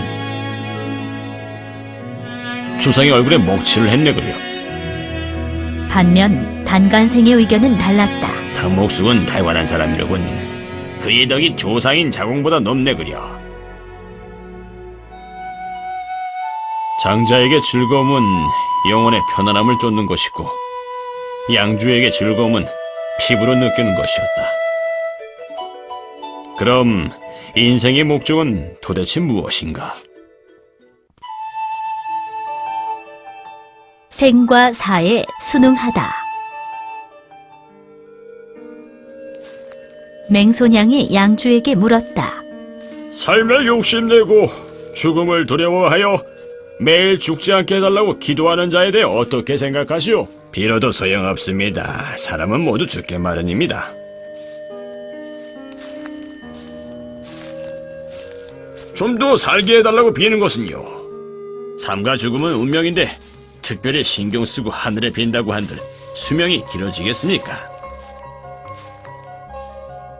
조상의 얼굴에 먹칠을 했네 그려. 반면 단간생의 의견은 달랐다. 당목숙은 탈관한 사람이로군. 그의 덕이 조상인 자공보다 높네 그려. 장자에게 즐거움은 영혼의 편안함을 쫓는 것이고 양주에게 즐거움은 피부로 느끼는 것이었다. 그럼 인생의 목적은 도대체 무엇인가? 생과 사에 순응하다. 맹손양이 양주에게 물었다. 삶에 욕심내고 죽음을 두려워하여 매일 죽지 않게 해달라고 기도하는 자에 대해 어떻게 생각하시오? 빌어도 소용없습니다. 사람은 모두 죽게 마련입니다. 좀 더 살게 해달라고 비는 것은요. 삶과 죽음은 운명인데 특별히 신경 쓰고 하늘에 빈다고 한들 수명이 길어지겠습니까?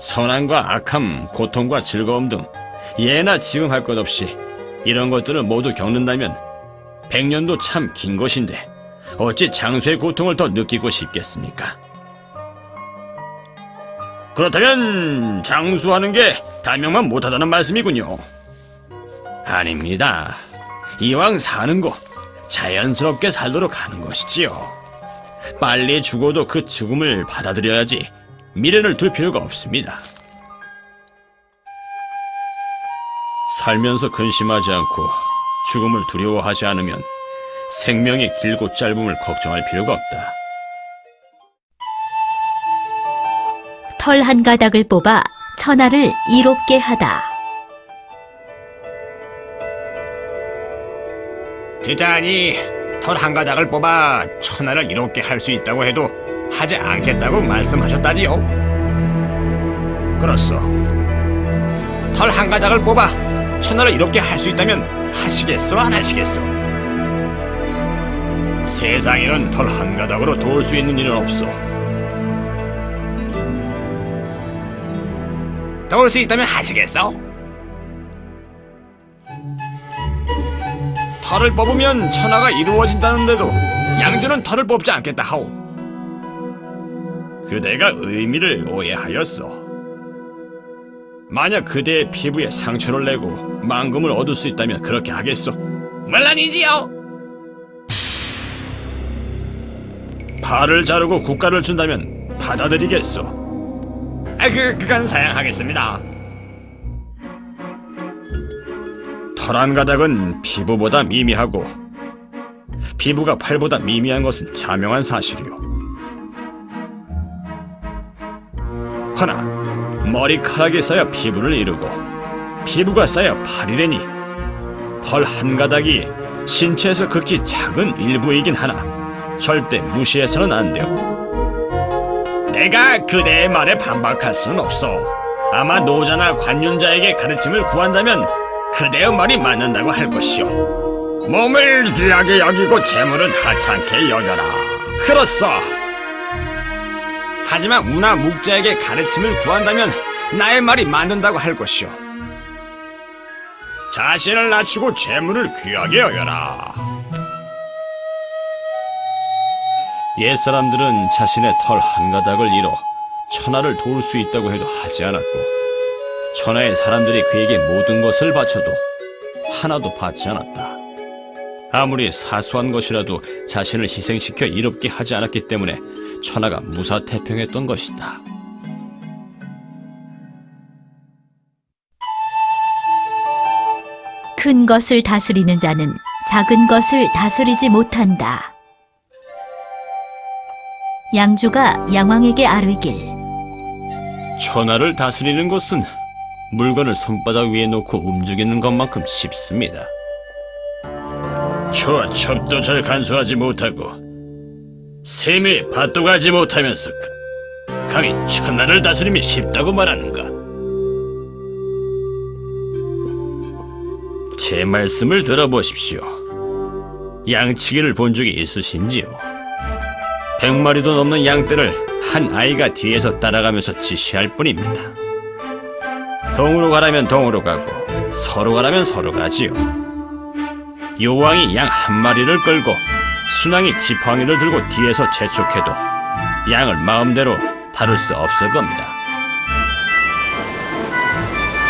선함과 악함, 고통과 즐거움 등 예나 지금 할 것 없이 이런 것들을 모두 겪는다면 100년도 참 긴 것인데 어찌 장수의 고통을 더 느끼고 싶겠습니까? 그렇다면 장수하는 게 단명만 못하다는 말씀이군요. 아닙니다. 이왕 사는 거 자연스럽게 살도록 하는 것이지요. 빨리 죽어도 그 죽음을 받아들여야지 미련을 둘 필요가 없습니다. 살면서 근심하지 않고 죽음을 두려워하지 않으면 생명의 길고 짧음을 걱정할 필요가 없다. 털 한 가닥을 뽑아 천하를 이롭게 하다. 듣자니 털 한 가닥을 뽑아 천하를 이롭게 할 수 있다고 해도 하지 않겠다고 말씀하셨다지요? 그렇소. 털 한 가닥을 뽑아 천하를 이롭게 할 수 있다면 하시겠소 안 하시겠소? 세상에는 털 한 가닥으로 도울 수 있는 일은 없소. 도울 수 있다면 하시겠소? 털을 뽑으면 천하가 이루어진다는데도 양주는 털을 뽑지 않겠다 하오. 그대가 의미를 오해하였소. 만약 그대의 피부에 상처를 내고 망금을 얻을 수 있다면 그렇게 하겠소? 물론이지요. 팔을 자르고 국가를 준다면 받아들이겠소? 그건 사양하겠습니다. 털 한 가닥은 피부보다 미미하고 피부가 팔보다 미미한 것은 자명한 사실이요. 허나 머리카락이 쌓여 피부를 이루고 피부가 쌓여 팔이 되니 털 한 가닥이 신체에서 극히 작은 일부이긴 하나 절대 무시해서는 안 돼요. 내가 그대의 말에 반박할 수는 없어. 아마 노자나 관윤자에게 가르침을 구한다면 그대의 말이 맞는다고 할 것이오. 몸을 귀하게 여기고 재물은 하찮게 여겨라. 그렇소. 하지만 우나 묵자에게 가르침을 구한다면 나의 말이 맞는다고 할 것이오. 자신을 낮추고 재물을 귀하게 여겨라. 옛사람들은 자신의 털 한 가닥을 잃어 천하를 도울 수 있다고 해도 하지 않았고, 천하의 사람들이 그에게 모든 것을 바쳐도 하나도 받지 않았다. 아무리 사소한 것이라도 자신을 희생시켜 이롭게 하지 않았기 때문에 천하가 무사태평했던 것이다. 큰 것을 다스리는 자는 작은 것을 다스리지 못한다. 양주가 양왕에게 아뢰길. 천하를 다스리는 것은 물건을 손바닥 위에 놓고 움직이는 것만큼 쉽습니다. 저 첩도 잘 간수하지 못하고 셈에 밭도 갈지 못하면서 감히 천하를 다스림이 쉽다고 말하는가? 제 말씀을 들어보십시오. 양치기를 본 적이 있으신지요? 100마리도 넘는 양떼를 한 아이가 뒤에서 따라가면서 지시할 뿐입니다. 동으로 가라면 동으로 가고 서로 가라면 서로 가지요. 요왕이 양 한 마리를 끌고 순왕이 지팡이를 들고 뒤에서 재촉해도 양을 마음대로 다룰 수 없을 겁니다.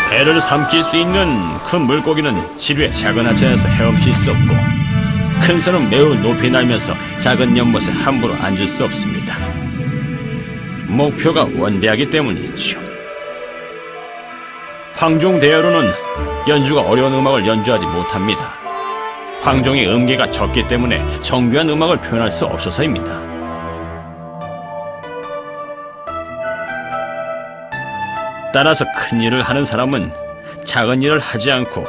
배를 삼킬 수 있는 큰 물고기는 지류의 작은 하천에서 헤엄칠 수 없고, 큰 산은 매우 높이 날면서 작은 연못에 함부로 앉을 수 없습니다. 목표가 원대하기 때문이죠. 황종대여로는 연주가 어려운 음악을 연주하지 못합니다. 황종의 음계가 적기 때문에 정교한 음악을 표현할 수 없어서입니다. 따라서 큰 일을 하는 사람은 작은 일을 하지 않고,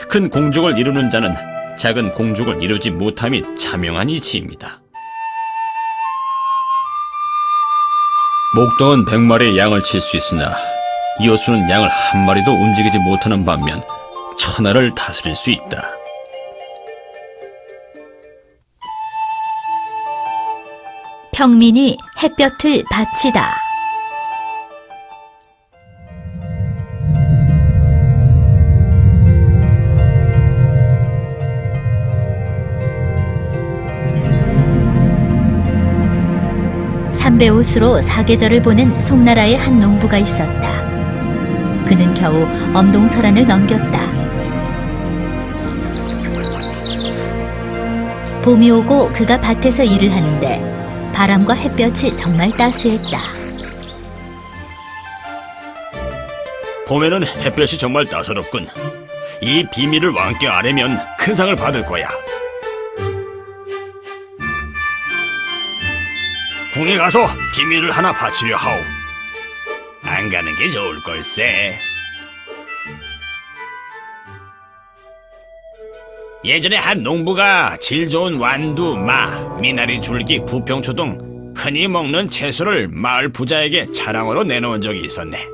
큰 공적을 이루는 자는 작은 공적을 이루지 못함이 자명한 이치입니다. 목동은 100마리의 양을 칠 수 있으나 여수는 양을 한 마리도 움직이지 못하는 반면 천하를 다스릴 수 있다. 평민이 햇볕을 바치다. 삼배옷으로 사계절을 보는 송나라의 한 농부가 있었다. 그는 겨우 엄동설안을 넘겼다. 봄이 오고 그가 밭에서 일을 하는데 바람과 햇볕이 정말 따스했다. 봄에는 햇볕이 정말 따사롭군. 이 비밀을 왕께 아뢰면 큰 상을 받을 거야. 궁에 가서 비밀을 하나 바치려 하오. 안 가는 게 좋을 걸세. 예전에 한 농부가 질 좋은 완두, 마, 미나리, 줄기, 부평초 등 흔히 먹는 채소를 마을 부자에게 자랑으로 내놓은 적이 있었네.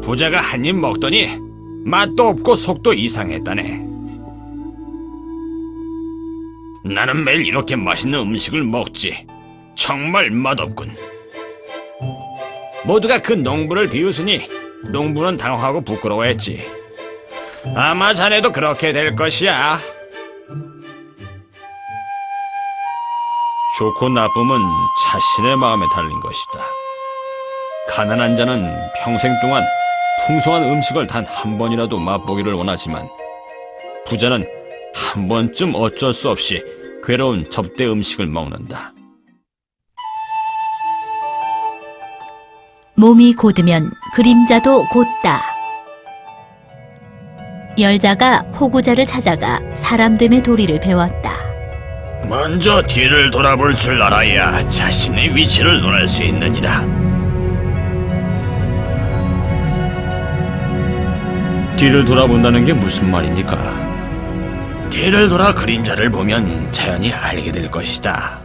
부자가 한 입 먹더니 맛도 없고 속도 이상했다네. 나는 매일 이렇게 맛있는 음식을 먹지. 정말 맛없군. 모두가 그 농부를 비웃으니 농부는 당황하고 부끄러워했지. 아마 자네도 그렇게 될 것이야. 좋고 나쁨은 자신의 마음에 달린 것이다. 가난한 자는 평생 동안 풍성한 음식을 단 한 번이라도 맛보기를 원하지만, 부자는 한 번쯤 어쩔 수 없이 괴로운 접대 음식을 먹는다. 몸이 곧으면 그림자도 곧다. 열자가 호구자를 찾아가 사람됨의 도리를 배웠다. 먼저 뒤를 돌아볼 줄 알아야 자신의 위치를 논할 수 있느니라. 뒤를 돌아본다는 게 무슨 말입니까? 뒤를 돌아 그림자를 보면 자연히 알게 될 것이다.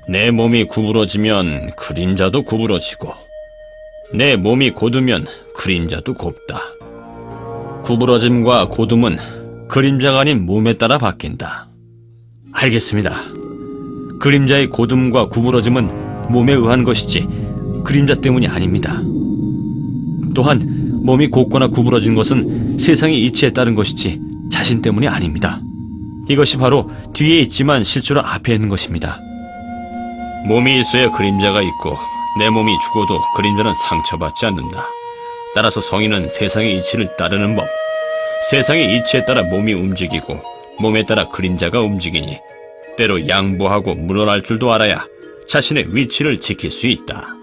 내 몸이 구부러지면 그림자도 구부러지고, 내 몸이 곧으면 그림자도 곱다. 구부러짐과 곧음은 그림자가 아닌 몸에 따라 바뀐다. 알겠습니다. 그림자의 곧음과 구부러짐은 몸에 의한 것이지 그림자 때문이 아닙니다. 또한 몸이 곧거나 구부러진 것은 세상의 이치에 따른 것이지 자신 때문이 아닙니다. 이것이 바로 뒤에 있지만 실제로 앞에 있는 것입니다. 몸이 있어야 그림자가 있고 내 몸이 죽어도 그림자는 상처받지 않는다. 따라서 성인은 세상의 이치를 따르는 법. 세상의 이치에 따라 몸이 움직이고 몸에 따라 그림자가 움직이니 때로 양보하고 물러날 줄도 알아야 자신의 위치를 지킬 수 있다.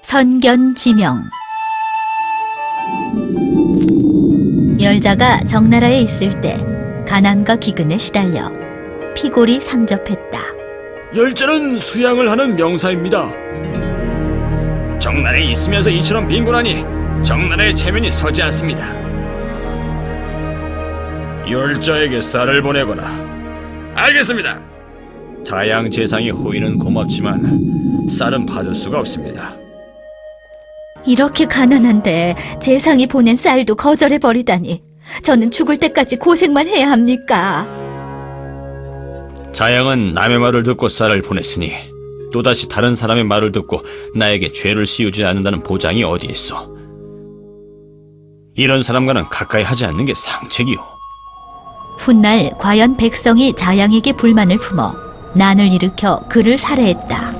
선견지명. 열자가 정나라에 있을 때 가난과 기근에 시달려 피골이 상접했다. 열자는 수양을 하는 명사입니다. 정나라에 있으면서 이처럼 빈곤하니 정나라의 체면이 서지 않습니다. 열자에게 쌀을 보내거나. 알겠습니다. 자양 재상이 호의는 고맙지만 쌀은 받을 수가 없습니다. 이렇게 가난한데 재상이 보낸 쌀도 거절해버리다니 저는 죽을 때까지 고생만 해야 합니까? 자양은 남의 말을 듣고 쌀을 보냈으니 또다시 다른 사람의 말을 듣고 나에게 죄를 씌우지 않는다는 보장이 어디 있어. 이런 사람과는 가까이 하지 않는 게 상책이요. 훗날 과연 백성이 자양에게 불만을 품어 난을 일으켜 그를 살해했다.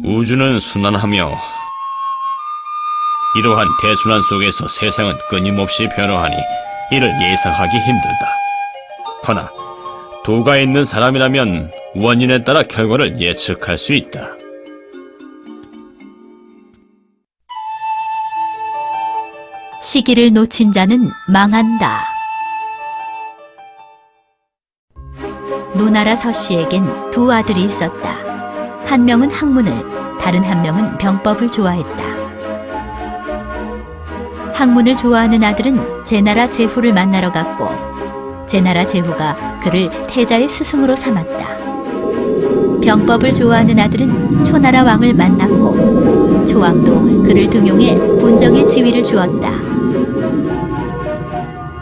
우주는 순환하며 이러한 대순환 속에서 세상은 끊임없이 변화하니 이를 예상하기 힘들다. 허나 도가 있는 사람이라면 원인에 따라 결과를 예측할 수 있다. 시기를 놓친 자는 망한다. 노나라 서씨에겐 두 아들이 있었다. 한 명은 학문을, 다른 한 명은 병법을 좋아했다. 학문을 좋아하는 아들은 제나라 제후를 만나러 갔고 제나라 제후가 그를 태자의 스승으로 삼았다. 병법을 좋아하는 아들은 초나라 왕을 만났고 초왕도 그를 등용해 군정의 지위를 주었다.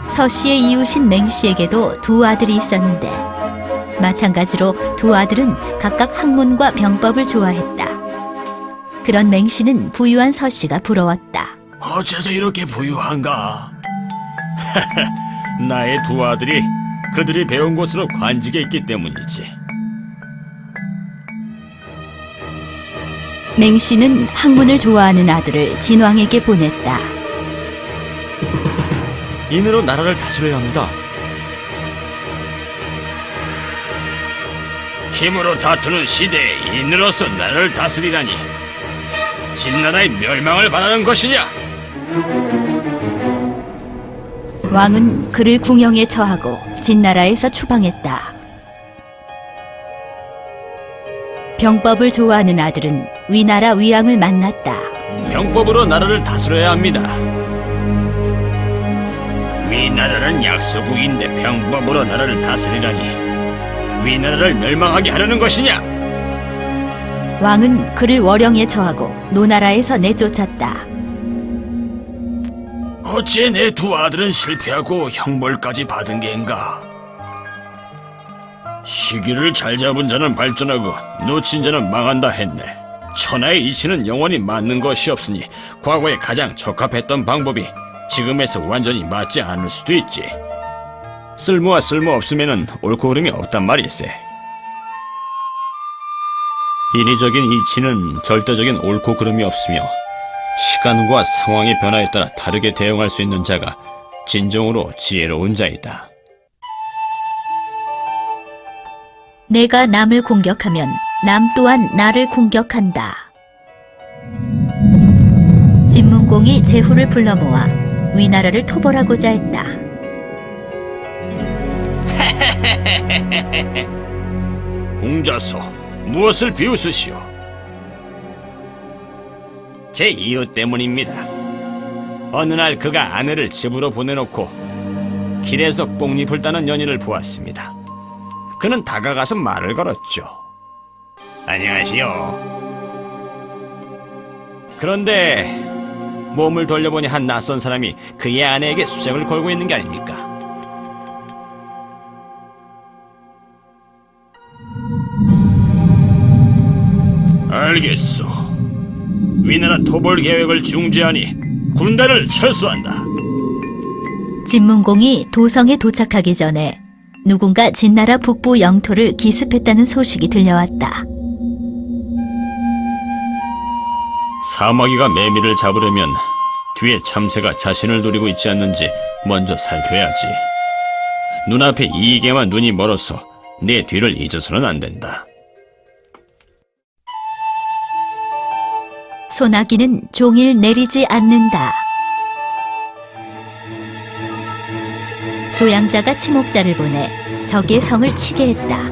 서씨의 이웃인 맹씨에게도 두 아들이 있었는데 마찬가지로 두 아들은 각각 학문과 병법을 좋아했다. 그런 맹씨는 부유한 서씨가 부러웠다. 어째서 이렇게 부유한가? 나의 두 아들이 그들이 배운 곳으로 관직에 있기 때문이지. 맹씨는 학문을 좋아하는 아들을 진왕에게 보냈다. 인으로 나라를 다스려야 합니다. 힘으로 다투는 시대에 인으로서 나라를 다스리라니 진나라의 멸망을 바라는 것이냐? 왕은 그를 궁형에 처하고 진나라에서 추방했다. 병법을 좋아하는 아들은 위나라 위왕을 만났다. 병법으로 나라를 다스려야 합니다. 위나라는 약소국인데 병법으로 나라를 다스리라니 위나라를 멸망하게 하려는 것이냐? 왕은 그를 월영에 처하고 노나라에서 내쫓았다. 어찌 내 두 아들은 실패하고 형벌까지 받은 게인가? 시기를 잘 잡은 자는 발전하고 놓친 자는 망한다 했네. 천하의 이치는 영원히 맞는 것이 없으니 과거에 가장 적합했던 방법이 지금에서 완전히 맞지 않을 수도 있지. 쓸모와 쓸모 없으면은 옳고 그름이 없단 말일세. 인위적인 이치는 절대적인 옳고 그름이 없으며 시간과 상황의 변화에 따라 다르게 대응할 수 있는 자가 진정으로 지혜로운 자이다. 내가 남을 공격하면 남 또한 나를 공격한다. 진문공이 제후를 불러 모아 위나라를 토벌하고자 했다. 공자서 무엇을 비웃으시오? 제 이유 때문입니다. 어느 날 그가 아내를 집으로 보내놓고 길에서 뽕잎을 따는 연인을 보았습니다. 그는 다가가서 말을 걸었죠. 안녕하시오. 그런데 몸을 돌려보니 한 낯선 사람이 그의 아내에게 수작을 걸고 있는 게 아닙니까? 알겠소. 위나라 토벌 계획을 중지하니 군대를 철수한다. 진문공이 도성에 도착하기 전에 누군가 진나라 북부 영토를 기습했다는 소식이 들려왔다. 사마귀가 매미를 잡으려면 뒤에 참새가 자신을 노리고 있지 않는지 먼저 살펴야지. 눈앞에 이익에만 눈이 멀어서 내 뒤를 잊어서는 안 된다. 소나기는 종일 내리지 않는다. 조양자가 치목자를 보내 적의 성을 치게 했다.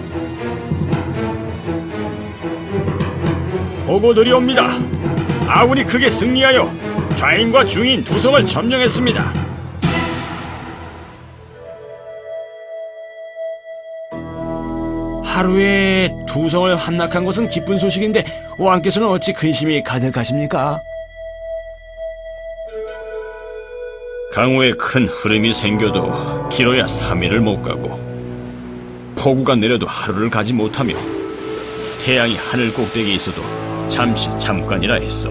보고들이 옵니다. 아군이 크게 승리하여 좌인과 중인 두 성을 점령했습니다. 하루에 두 성을 함락한 것은 기쁜 소식인데 왕께서는 어찌 근심이 가득하십니까? 강우에 큰 흐름이 생겨도 길어야 3일을 못 가고 폭우가 내려도 하루를 가지 못하며 태양이 하늘 꼭대기에 있어도 잠깐이라 했어.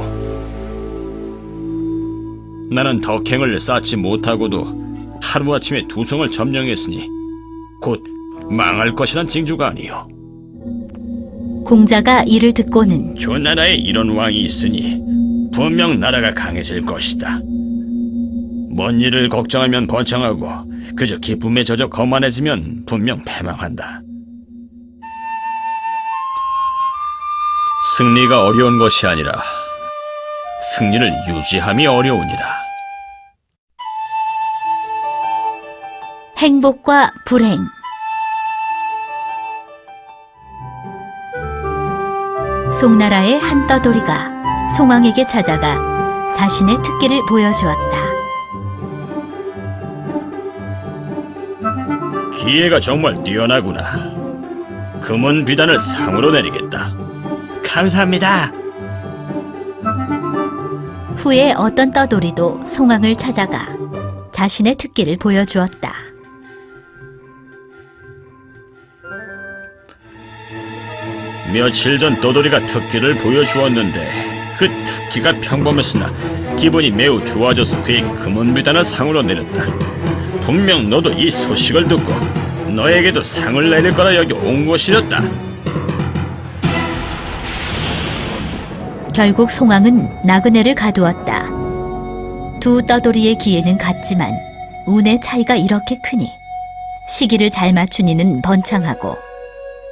나는 덕행을 쌓지 못하고도 하루아침에 두 성을 점령했으니 곧 망할 것이란 징조가 아니요. 공자가 이를 듣고는 조나라에 이런 왕이 있으니 분명 나라가 강해질 것이다. 먼 일을 걱정하면 번창하고 그저 기쁨에 젖어 거만해지면 분명 패망한다. 승리가 어려운 것이 아니라 승리를 유지함이 어려우니라. 행복과 불행. 송나라의 한 떠돌이가 송왕에게 찾아가 자신의 특기를 보여주었다. 기회가 정말 뛰어나구나. 금은 비단을 상으로 내리겠다. 감사합니다. 후에 어떤 떠돌이도 송왕을 찾아가 자신의 특기를 보여주었다. 며칠 전 떠돌이가 특기를 보여주었는데 그 특기가 평범했으나 기분이 매우 좋아져서 그에게 금은 비단을 상으로 내렸다. 분명 너도 이 소식을 듣고 너에게도 상을 내릴 거라 여기 온 것이었다. 결국 송왕은 나그네를 가두었다. 두 떠돌이의 기회는 같지만 운의 차이가 이렇게 크니 시기를 잘 맞춘 이는 번창하고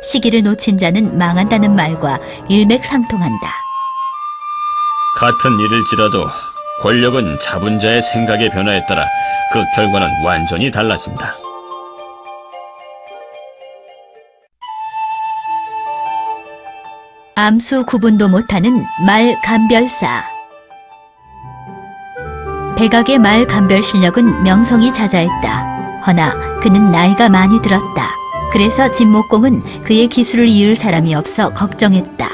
시기를 놓친 자는 망한다는 말과 일맥상통한다. 같은 일일지라도 권력은 잡은 자의 생각의 변화에 따라 그 결과는 완전히 달라진다. 암수 구분도 못하는 말 감별사. 백악의 말 감별 실력은 명성이 자자했다. 허나 그는 나이가 많이 들었다. 그래서 진목공은 그의 기술을 이을 사람이 없어 걱정했다.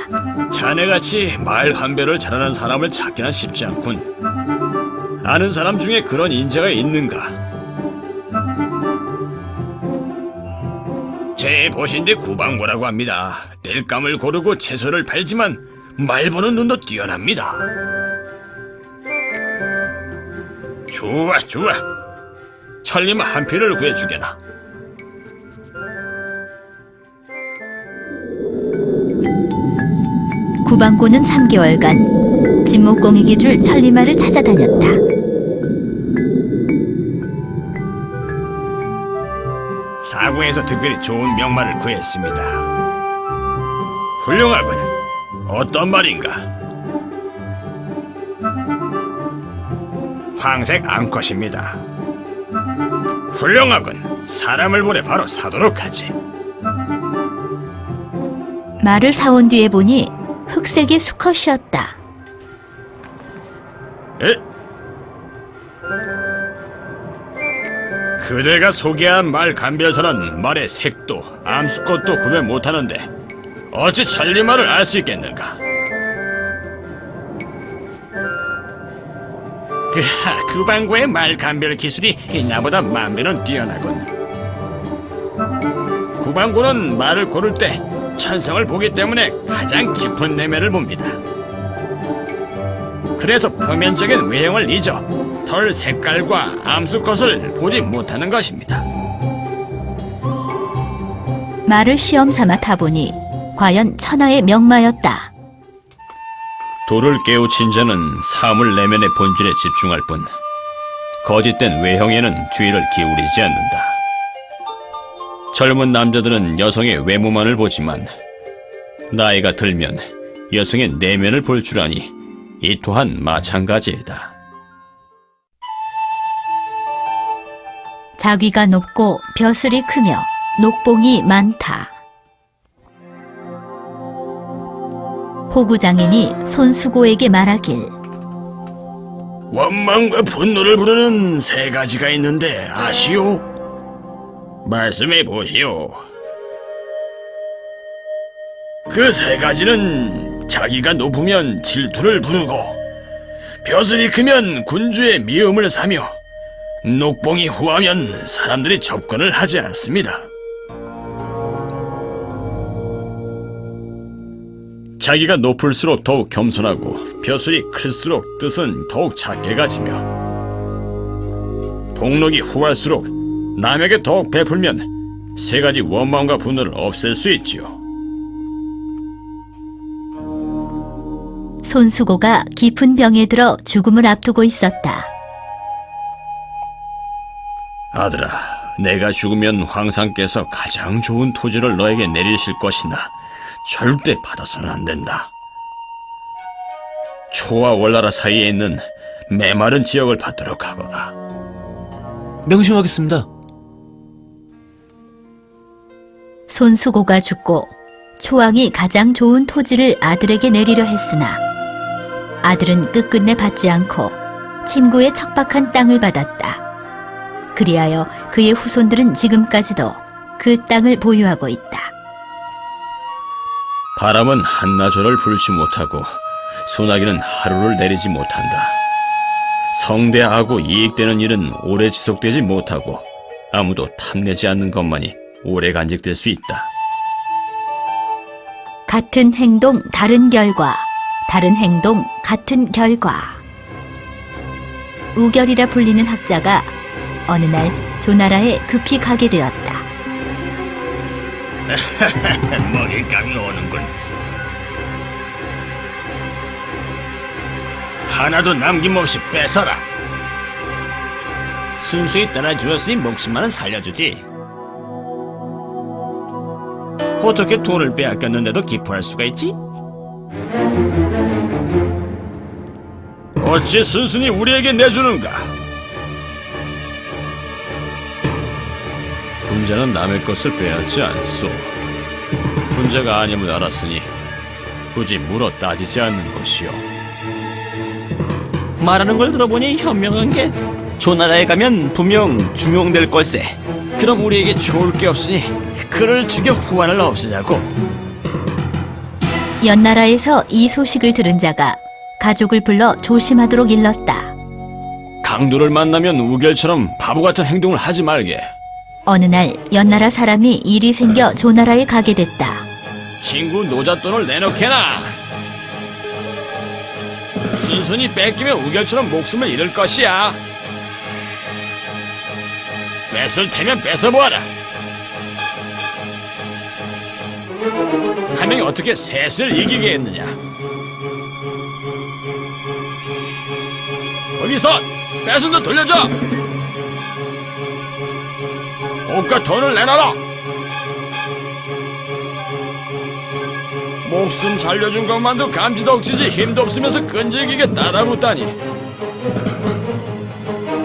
자네같이 말 감별을 잘하는 사람을 찾기는 쉽지 않군. 아는 사람 중에 그런 인재가 있는가? 제 보신대 구방고라고 합니다. 땔감을 고르고 채소를 팔지만 말 보는 눈도 뛰어납니다. 좋아. 천리마 한 표를 구해주게나. 구방고는 3개월간 진목공에게 줄 천리마를 찾아다녔다. 사궁에서 특별히 좋은 명말을 구했습니다. 훌륭하군. 어떤 말인가? 황색 암컷입니다. 훌륭하군. 사람을 보내 바로 사도록 하지. 말을 사온 뒤에 보니 흑색의 수컷이었다. 에? 그대가 소개한 말 감별사는 말의 색도 암수꽃도 구별 못하는데 어찌 천리말을 알 수 있겠는가? 그 방구의 말 감별 기술이 나보다 만배는 뛰어나군. 구방구는 말을 고를 때 천성을 보기 때문에 가장 깊은 내면을 봅니다. 그래서 표면적인 외형을 잊어 털 색깔과 암수컷을 보지 못하는 것입니다. 말을 시험 삼아 타보니 과연 천하의 명마였다. 도를 깨우친 자는 사물 내면의 본질에 집중할 뿐 거짓된 외형에는 주의를 기울이지 않는다. 젊은 남자들은 여성의 외모만을 보지만 나이가 들면 여성의 내면을 볼 줄 아니 이 또한 마찬가지이다. 자귀가 높고 벼슬이 크며 녹봉이 많다. 호구장인이 손수고에게 말하길 원망과 분노를 부르는 세 가지가 있는데 아시오? 말씀해 보시오. 그 세 가지는 자기가 높으면 질투를 부르고 벼슬이 크면 군주의 미움을 사며 녹봉이 후하면 사람들이 접근을 하지 않습니다. 자기가 높을수록 더욱 겸손하고 벼슬이 클수록 뜻은 더욱 작게 가지며 복록이 후할수록 남에게 더욱 베풀면 세 가지 원망과 분노를 없앨 수 있지요. 손수고가 깊은 병에 들어 죽음을 앞두고 있었다. 아들아, 내가 죽으면 황상께서 가장 좋은 토지를 너에게 내리실 것이나 절대 받아서는 안 된다. 초와 월나라 사이에 있는 메마른 지역을 받도록 하거라. 명심하겠습니다. 손수고가 죽고 초왕이 가장 좋은 토지를 아들에게 내리려 했으나 아들은 끝끝내 받지 않고 친구의 척박한 땅을 받았다. 그리하여 그의 후손들은 지금까지도 그 땅을 보유하고 있다. 바람은 한나절을 불지 못하고 소나기는 하루를 내리지 못한다. 성대하고 이익되는 일은 오래 지속되지 못하고 아무도 탐내지 않는 것만이 오래 간직될 수 있다. 같은 행동 다른 결과, 다른 행동 같은 결과. 우결이라 불리는 학자가 어느 날 조나라에 급히 가게 되었다. 먹잇감이 오는군. 하나도 남김없이 뺏어라. 순수히 떠나주었으니 목숨만은 살려주지. 어떻게 돈을 빼앗겼는데도 기뻐할 수가 있지? 어찌 순순히 우리에게 내주는가? 군자는 남의 것을 빼앗지 않소. 군자가 아님을 알았으니 굳이 물어 따지지 않는 것이오. 말하는 걸 들어보니 현명한 게 조나라에 가면 분명 중용될 걸세. 그럼 우리에게 좋을 게 없으니 그를 죽여 후환을 없애자고. 연나라에서 이 소식을 들은 자가 가족을 불러 조심하도록 일렀다. 강도를 만나면 우결처럼 바보 같은 행동을 하지 말게. 어느 날 연나라 사람이 일이 생겨 조나라에 가게 됐다. 친구 노잣돈을 내놓게나. 순순히 뺏기면 우결처럼 목숨을 잃을 것이야. 뺏을 테면 뺏어보아라. 한 명이 어떻게 셋을 이기게 했느냐. 거기서 뺏은 돈 돌려줘. 옷과 돈을 내놔라. 목숨 살려준 것만도 감지덕지지 힘도 없으면서 끈질기게 따라붙다니.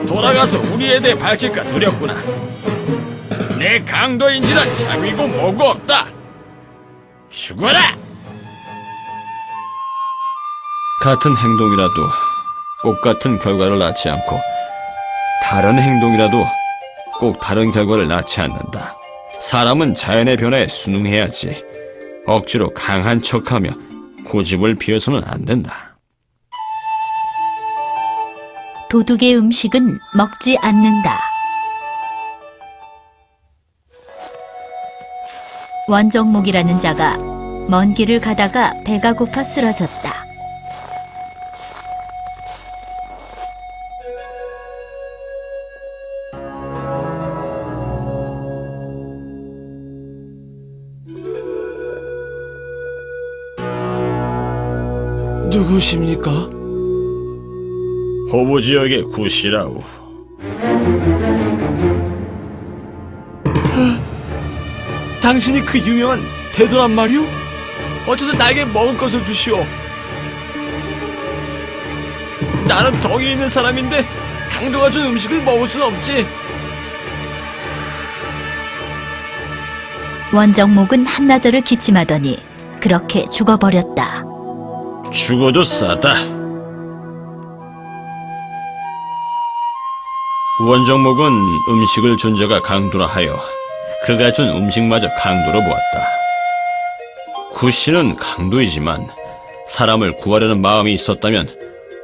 돌아가서 우리에 대해 밝힐까 두렵구나. 내 강도인지라 자위고 뭐고 없다. 죽어라! 같은 행동이라도 꼭 같은 결과를 낳지 않고 다른 행동이라도 꼭 다른 결과를 낳지 않는다. 사람은 자연의 변화에 순응해야지. 억지로 강한 척하며 고집을 피워서는 안 된다. 도둑의 음식은 먹지 않는다. 원정목이라는 자가 먼 길을 가다가 배가 고파 쓰러졌다. 누구십니까? 호부 지역의 구시라우. 당신이 그 유명한 대도란 말이오? 어째서 나에게 먹을 것을 주시오? 나는 덕이 있는 사람인데 강도가 준 음식을 먹을 순 없지. 원정목은 한나절을 기침하더니 그렇게 죽어버렸다. 죽어도 싸다. 원정목은 음식을 준 자가 강도라 하여 그가 준 음식마저 강도로 보았다. 구씨는 강도이지만 사람을 구하려는 마음이 있었다면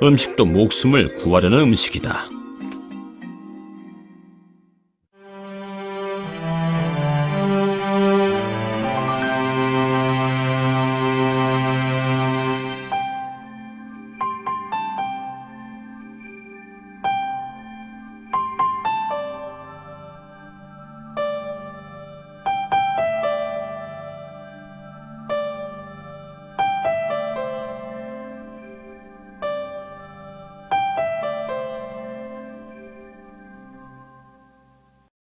음식도 목숨을 구하려는 음식이다.